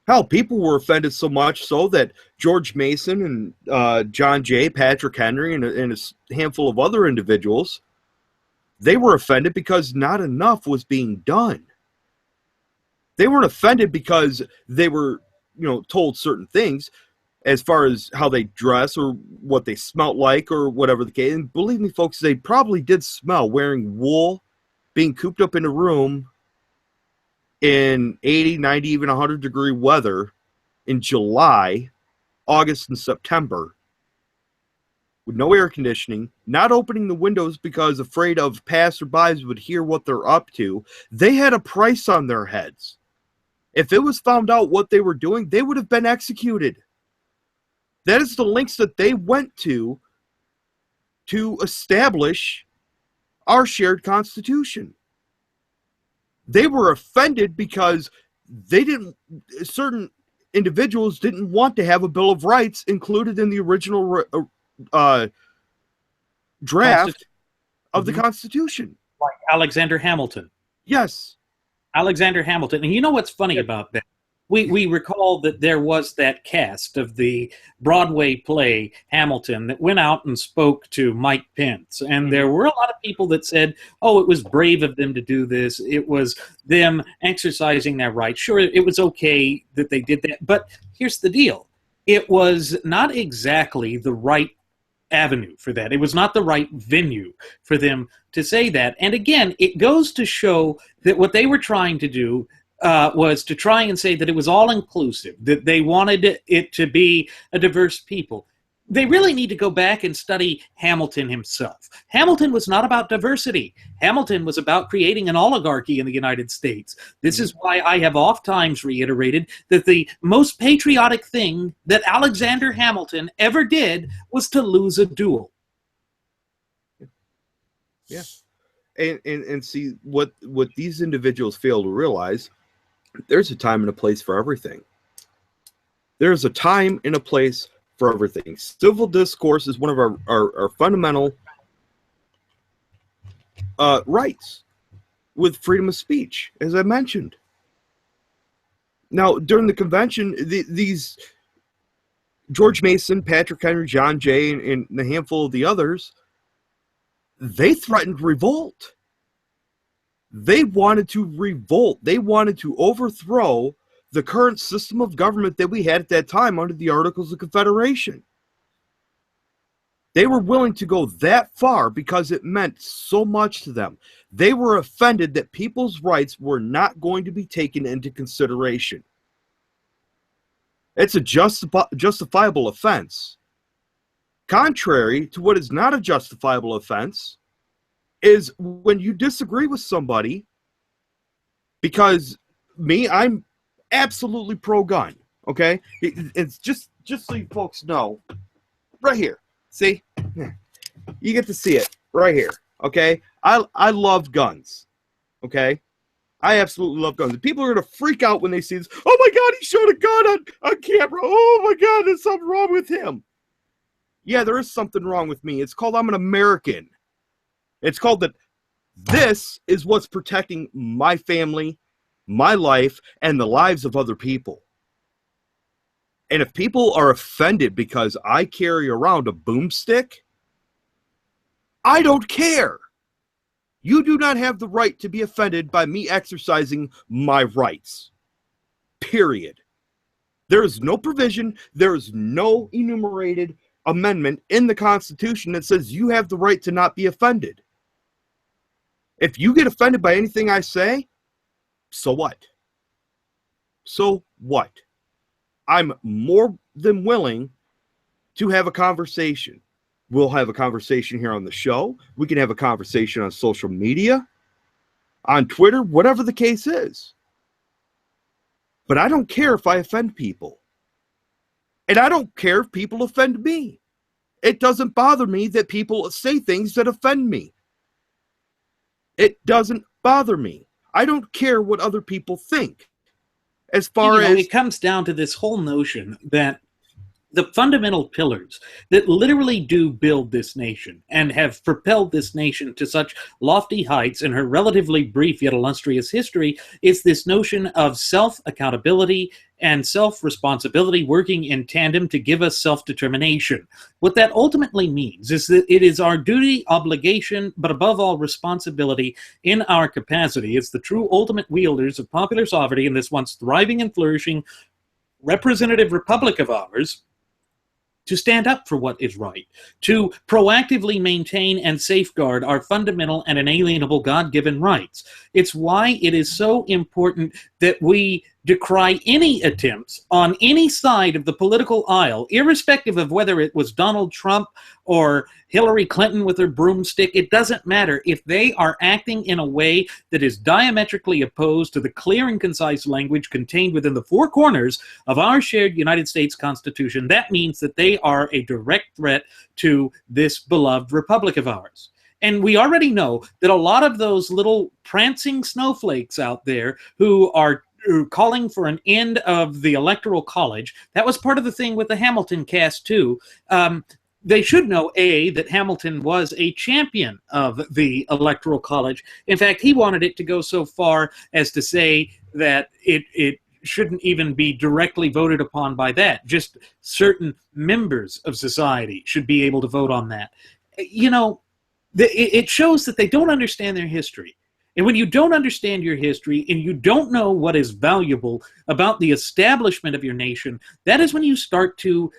Hell, people were offended so much so that George Mason and John Jay, Patrick Henry, and a handful of other individuals, they were offended because not enough was being done. They weren't offended because they were, told certain things as far as how they dress or what they smelt like or whatever the case. And believe me, folks, they probably did smell wearing wool, being cooped up in a room in 80, 90, even 100-degree weather in July, August, and September, with no air conditioning, not opening the windows because afraid of passerbys would hear what they're up to. They had a price on their heads. If it was found out what they were doing, they would have been executed. That is the lengths that they went to establish our shared Constitution. They were offended because certain individuals didn't want to have a Bill of Rights included in the original draft of the Constitution. Like Alexander Hamilton. Yes. Alexander Hamilton. And you know what's funny about that? We recall that there was that cast of the Broadway play Hamilton that went out and spoke to Mike Pence. And there were a lot of people that said, oh, it was brave of them to do this. It was them exercising their rights. Sure, it was okay that they did that. But here's the deal. It was not exactly the right avenue for that. It was not the right venue for them to say that. And again, it goes to show that what they were trying to do was to try and say that it was all-inclusive, that they wanted it to be a diverse people. They really need to go back and study Hamilton himself. Hamilton was not about diversity. Hamilton was about creating an oligarchy in the United States. This is why I have oft-times reiterated that the most patriotic thing that Alexander Hamilton ever did was to lose a duel. Yeah. And see, what these individuals fail to realize, there's a time and a place for everything. There's a time and a place for everything. Civil discourse is one of our fundamental rights with freedom of speech, as I mentioned. Now, during the convention, these George Mason, Patrick Henry, John Jay, and a handful of the others, they threatened revolt. They wanted to revolt. They wanted to overthrow the current system of government that we had at that time under the Articles of Confederation. They were willing to go that far because it meant so much to them. They were offended that people's rights were not going to be taken into consideration. It's a justifiable offense. Contrary to what is not a justifiable offense is when you disagree with somebody, because I'm absolutely pro-gun, okay? It's just so you folks know, right here. See? You get to see it right here, okay? I love guns, okay? I absolutely love guns. People are going to freak out when they see this. Oh, my God, he showed a gun on camera. Oh, my God, there's something wrong with him. Yeah, there is something wrong with me. It's called I'm an American. It's called that this is what's protecting my family, my life, and the lives of other people. And if people are offended because I carry around a boomstick, I don't care. You do not have the right to be offended by me exercising my rights. Period. There is no provision, there is no enumerated amendment in the Constitution that says you have the right to not be offended. If you get offended by anything I say, so what? So what? I'm more than willing to have a conversation. We'll have a conversation here on the show. We can have a conversation on social media, on Twitter, whatever the case is. But I don't care if I offend people. And I don't care if people offend me. It doesn't bother me that people say things that offend me. It doesn't bother me. I don't care what other people think. As far as it comes down to this whole notion that the fundamental pillars that literally do build this nation and have propelled this nation to such lofty heights in her relatively brief yet illustrious history is this notion of self-accountability and self-responsibility working in tandem to give us self-determination. What that ultimately means is that it is our duty, obligation, but above all responsibility in our capacity as the true ultimate wielders of popular sovereignty in this once thriving and flourishing representative republic of ours, to stand up for what is right, to proactively maintain and safeguard our fundamental and inalienable God-given rights. It's why it is so important that we decry any attempts on any side of the political aisle, irrespective of whether it was Donald Trump or Hillary Clinton with her broomstick. It doesn't matter. If they are acting in a way that is diametrically opposed to the clear and concise language contained within the four corners of our shared United States Constitution, that means that they are a direct threat to this beloved republic of ours. And we already know that a lot of those little prancing snowflakes out there who are calling for an end of the Electoral College, that was part of the thing with the Hamilton cast too. They should know, A, that Hamilton was a champion of the Electoral College. In fact, he wanted it to go so far as to say that it shouldn't even be directly voted upon by that. Just certain members of society should be able to vote on that. You know, it shows that they don't understand their history. And when you don't understand your history and you don't know what is valuable about the establishment of your nation, that is when you start to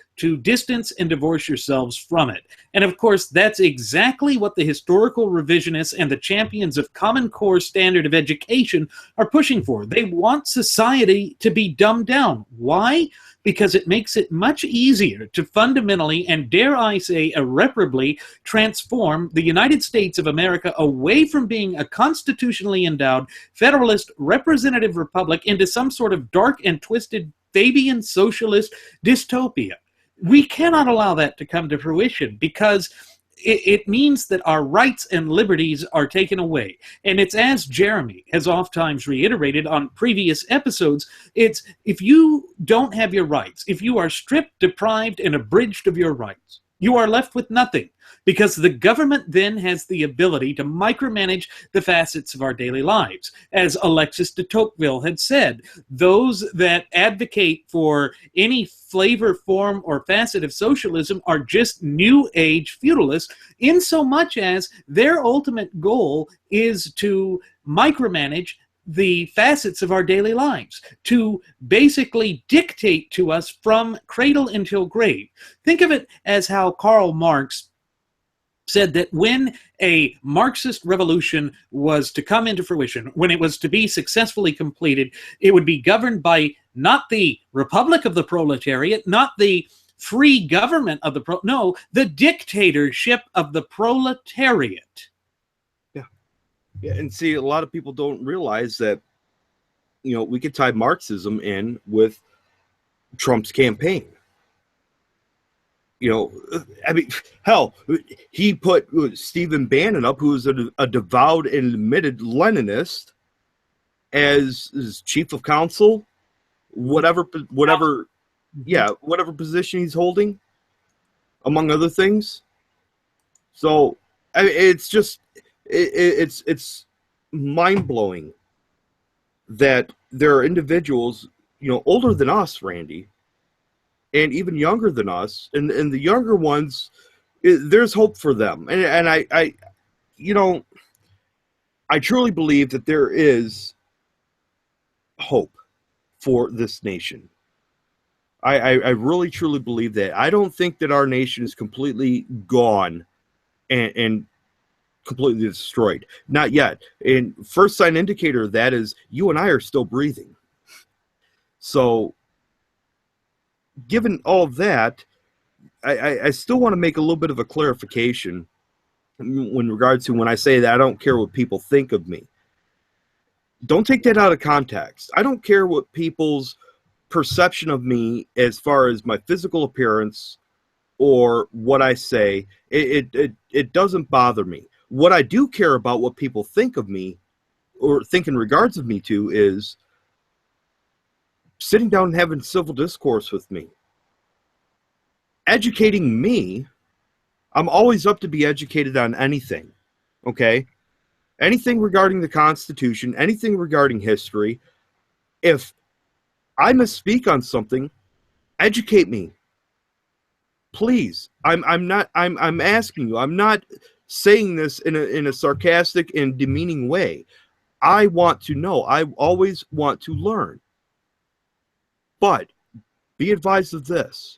distance and divorce yourselves from it. And of course, that's exactly what the historical revisionists and the champions of Common Core standard of education are pushing for. They want society to be dumbed down. Why? Because it makes it much easier to fundamentally, and dare I say irreparably, transform the United States of America away from being a constitutionally endowed federalist representative republic into some sort of dark and twisted Fabian socialist dystopia. We cannot allow that to come to fruition because it means that our rights and liberties are taken away. And it's as Jeremy has oftentimes reiterated on previous episodes, it's if you don't have your rights, if you are stripped, deprived, and abridged of your rights, You are left with nothing, because the government then has the ability to micromanage the facets of our daily lives. As Alexis de Tocqueville had said, those that advocate for any flavor, form, or facet of socialism are just New Age feudalists, in so much as their ultimate goal is to micromanage the facets of our daily lives, to basically dictate to us from cradle until grave. Think of it as how Karl Marx said that when a Marxist revolution was to come into fruition, when it was to be successfully completed, it would be governed by not the Republic of the Proletariat, not the free government of the dictatorship of the proletariat. Yeah, and see, a lot of people don't realize that, we could tie Marxism in with Trump's campaign. I mean, hell, he put Stephen Bannon up, who is a devout and admitted Leninist, as his chief of counsel, whatever position he's holding, among other things. So, I mean, it's just, it's mind-blowing that there are individuals, older than us, Randy, and even younger than us, and the younger ones, there's hope for them. And I truly believe that there is hope for this nation. I really, truly believe that. I don't think that our nation is completely gone and completely destroyed. Not yet. And first sign indicator of that is you and I are still breathing. So, given all of that, I still want to make a little bit of a clarification in regards to when I say that I don't care what people think of me. Don't take that out of context. I don't care what people's perception of me as far as my physical appearance or what I say. It doesn't bother me. What I do care about, what people think of me or think in regards of me to, is sitting down and having civil discourse with me. Educating me, I'm always up to be educated on anything, okay? Anything regarding the Constitution, anything regarding history. If I misspeak on something, educate me. Please. I'm asking you. I'm not saying this in a sarcastic and demeaning way. I want to know. I always want to learn. But be advised of this.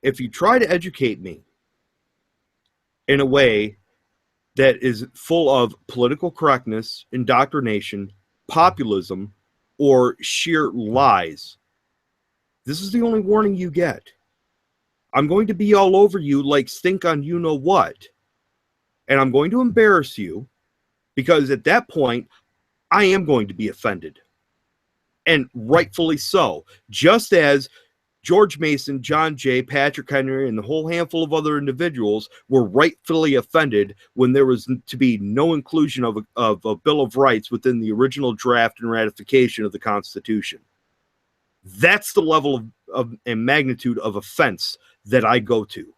If you try to educate me in a way that is full of political correctness, indoctrination, populism, or sheer lies, this is the only warning you get. I'm going to be all over you like stink on you-know-what. And I'm going to embarrass you, because at that point, I am going to be offended. And rightfully so. Just as George Mason, John Jay, Patrick Henry, and the whole handful of other individuals were rightfully offended when there was to be no inclusion of a Bill of Rights within the original draft and ratification of the Constitution. That's the level of and magnitude of offense that I go to.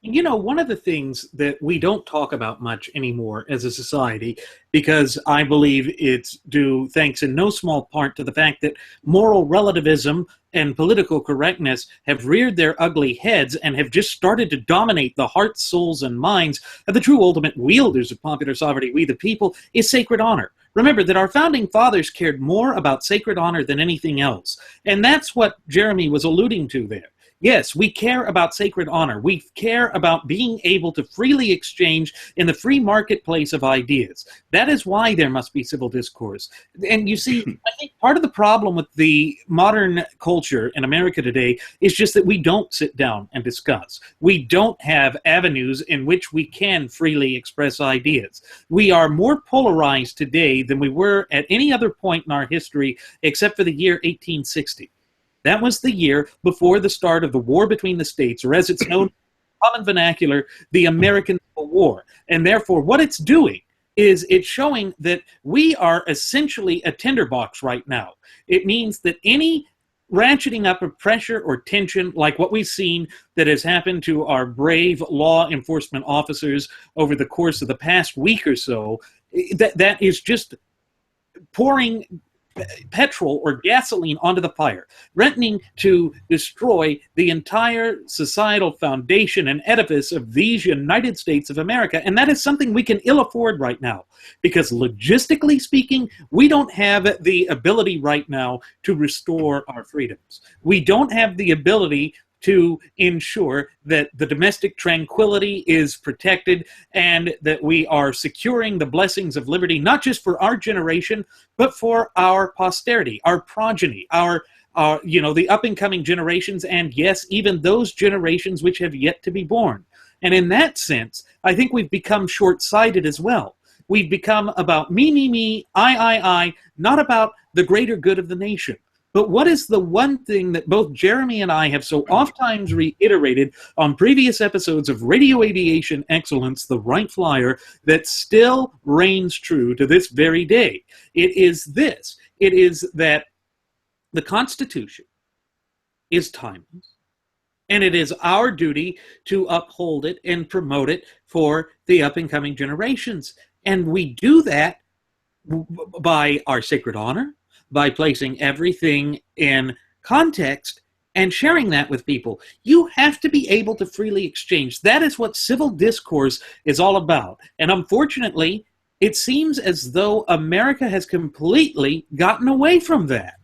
One of the things that we don't talk about much anymore as a society, because I believe it's due, thanks in no small part, to the fact that moral relativism and political correctness have reared their ugly heads and have just started to dominate the hearts, souls, and minds of the true ultimate wielders of popular sovereignty, we the people, is sacred honor. Remember that our founding fathers cared more about sacred honor than anything else. And that's what Jeremy was alluding to there. Yes, we care about sacred honor. We care about being able to freely exchange in the free marketplace of ideas. That is why there must be civil discourse. And you see, I think part of the problem with the modern culture in America today is just that we don't sit down and discuss. We don't have avenues in which we can freely express ideas. We are more polarized today than we were at any other point in our history except for the year 1860. That was the year before the start of the war between the states, or as it's known in common vernacular, the American Civil War. And therefore, what it's doing is it's showing that we are essentially a tinderbox right now. It means that any ratcheting up of pressure or tension like what we've seen that has happened to our brave law enforcement officers over the course of the past week or so, that is just pouring petrol or gasoline onto the fire, threatening to destroy the entire societal foundation and edifice of these United States of America. And that is something we can ill afford right now, because logistically speaking, we don't have the ability right now to restore our freedoms. We don't have the ability to ensure that the domestic tranquility is protected and that we are securing the blessings of liberty, not just for our generation, but for our posterity, our progeny, our the up and coming generations, and yes, even those generations which have yet to be born. And in that sense, I think we've become short-sighted as well. We've become about me, I, not about the greater good of the nation. But what is the one thing that both Jeremy and I have so oft-times reiterated on previous episodes of Radio Aviation Excellence, the Wright Flyer, that still reigns true to this very day? It is this. It is that the Constitution is timeless, and it is our duty to uphold it and promote it for the up-and-coming generations. And we do that by our sacred honor, by placing everything in context and sharing that with people. You have to be able to freely exchange. That is what civil discourse is all about. And unfortunately, it seems as though America has completely gotten away from that.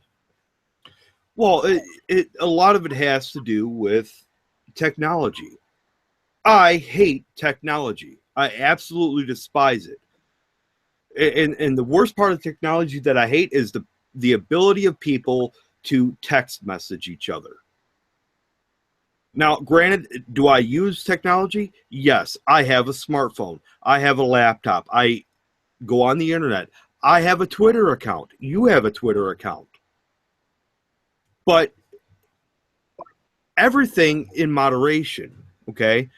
Well, a lot of it has to do with technology. I hate technology. I absolutely despise it. And the worst part of technology that I hate is the ability of people to text message each other. Now, granted, do I use technology? Yes, I have a smartphone. I have a laptop. I go on the internet. I have a Twitter account. You have a Twitter account. But everything in moderation, okay?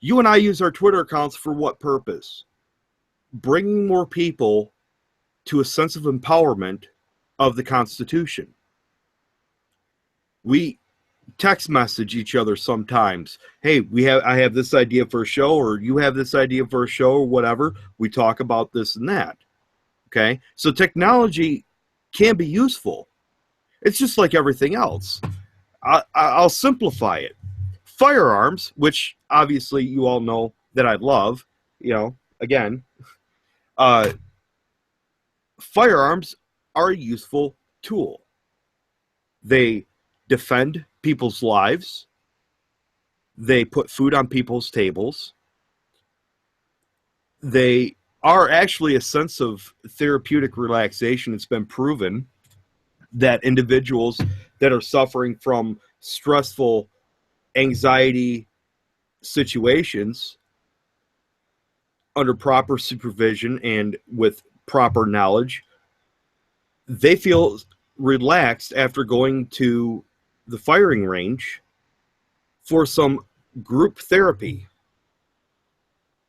You and I use our Twitter accounts for what purpose? Bringing more people to a sense of empowerment of the Constitution. We text message each other sometimes. Hey, I have this idea for a show, or you have this idea for a show, or whatever. We talk about this and that. Okay? So technology can be useful. It's just like everything else. I'll simplify it. Firearms, which obviously you all know that I love, again, firearms are a useful tool. They defend people's lives. They put food on people's tables. They are actually a sense of therapeutic relaxation. It's been proven that individuals that are suffering from stressful anxiety situations, under proper supervision and with proper knowledge, they feel relaxed after going to the firing range for some group therapy.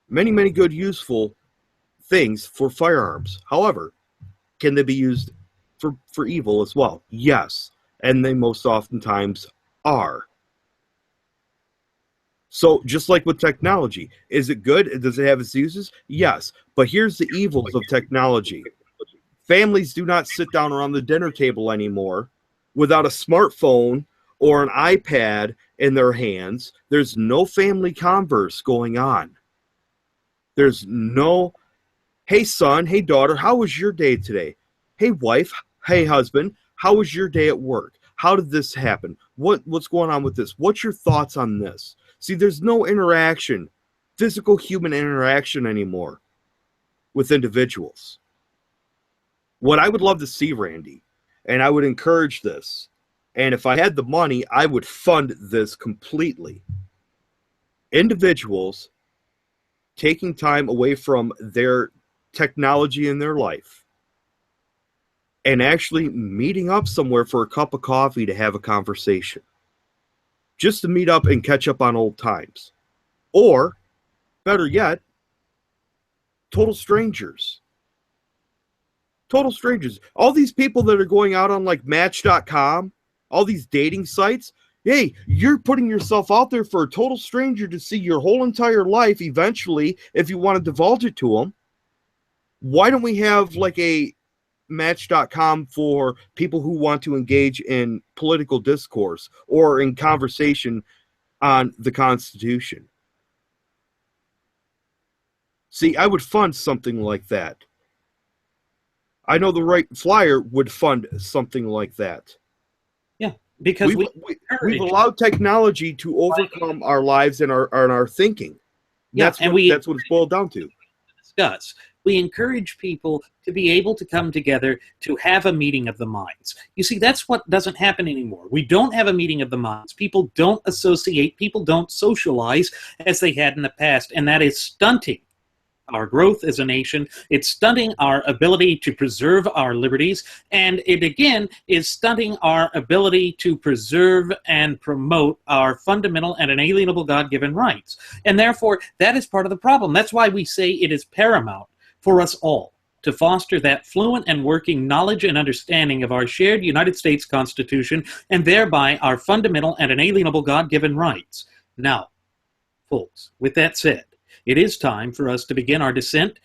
Many, many good, useful things for firearms. However, can they be used for evil as well? Yes, and they most oftentimes are. So just like with technology, is it good? Does it have its uses? Yes, but here's the evils of technology. Families do not sit down around the dinner table anymore without a smartphone or an iPad in their hands. There's no family converse going on. There's no, hey son, hey daughter, how was your day today? Hey wife, hey husband, how was your day at work? How did this happen? What's going on with this? What's your thoughts on this? See, there's no interaction, physical human interaction anymore with individuals. What I would love to see, Randy, and I would encourage this, and if I had the money, I would fund this completely. Individuals taking time away from their technology in their life and actually meeting up somewhere for a cup of coffee to have a conversation. Just to meet up and catch up on old times. Or, better yet, total strangers. Total strangers. All these people that are going out on like Match.com all these dating sites. Hey, you're putting yourself out there for a total stranger to see your whole entire life eventually if you want to divulge it to them. Why don't we have like a Match.com for people who want to engage in political discourse or in conversation on the Constitution? See, I would fund something like that. I know the Wright Flyer would fund something like that. Yeah, because we've allowed technology to overcome our lives and our thinking. Yeah, That's what it's boiled down to. Discuss. We encourage people to be able to come together to have a meeting of the minds. You see, that's what doesn't happen anymore. We don't have a meeting of the minds. People don't associate. People don't socialize as they had in the past, and that is stunting our growth as a nation. It's stunting our ability to preserve our liberties, and it again is stunting our ability to preserve and promote our fundamental and inalienable God-given rights. And therefore, that is part of the problem. That's why we say it is paramount for us all to foster that fluent and working knowledge and understanding of our shared United States Constitution, and thereby our fundamental and inalienable God-given rights. Now, folks, with that said, it is time for us to begin our descent.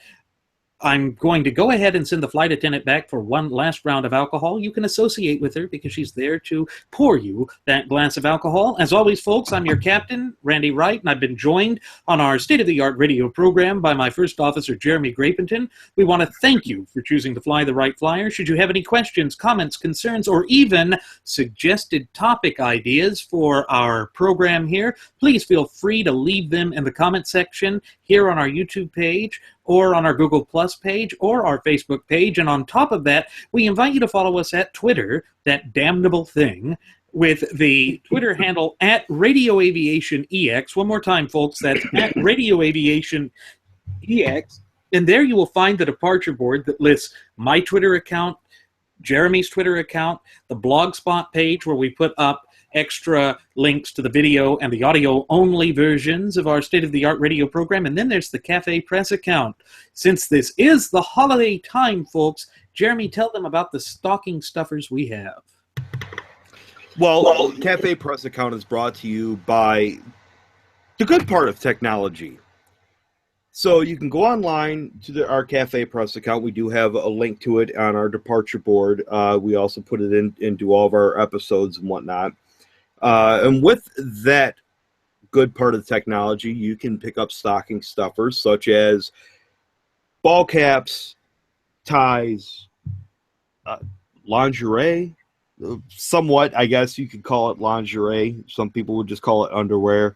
I'm going to go ahead and send the flight attendant back for one last round of alcohol. You can associate with her because she's there to pour you that glass of alcohol. As always, folks, I'm your captain, Randy Wright, and I've been joined on our state-of-the-art radio program by my first officer, Jeremy Grapington. We want to thank you for choosing to fly the Wright Flyer. Should you have any questions, comments, concerns, or even suggested topic ideas for our program here, please feel free to leave them in the comment section here on our YouTube page, or on our Google Plus page, or our Facebook page. And on top of that, we invite you to follow us at Twitter, that damnable thing, with the Twitter handle at Radio Aviation EX. One more time, folks, that's at Radio Aviation EX. And there you will find the departure board that lists my Twitter account, Jeremy's Twitter account, the Blogspot page where we put up extra links to the video and the audio-only versions of our state-of-the-art radio program. And then there's the Cafe Press account. Since this is the holiday time, folks, Jeremy, tell them about the stocking stuffers we have. Well, Cafe Press account is brought to you by the good part of technology. So you can go online to our Cafe Press account. We do have a link to it on our departure board. We also put it into all of our episodes and whatnot. And with that good part of the technology, you can pick up stocking stuffers such as ball caps, ties, lingerie. Somewhat, I guess you could call it lingerie. Some people would just call it underwear.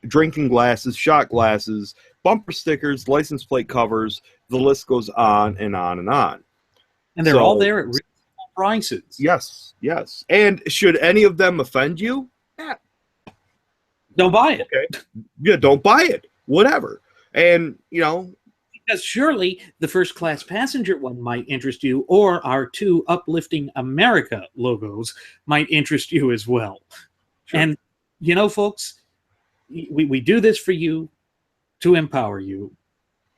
Drinking glasses, shot glasses, bumper stickers, license plate covers. The list goes on and on and on. And they're all there at reasonable prices. Yes, yes. And should any of them offend you, don't buy it. Okay. Yeah, don't buy it. Whatever. And, because surely the first class passenger one might interest you, or our two Uplifting America logos might interest you as well. Sure. And, folks, we do this for you to empower you.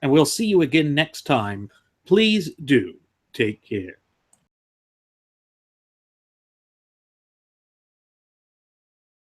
And we'll see you again next time. Please do take care.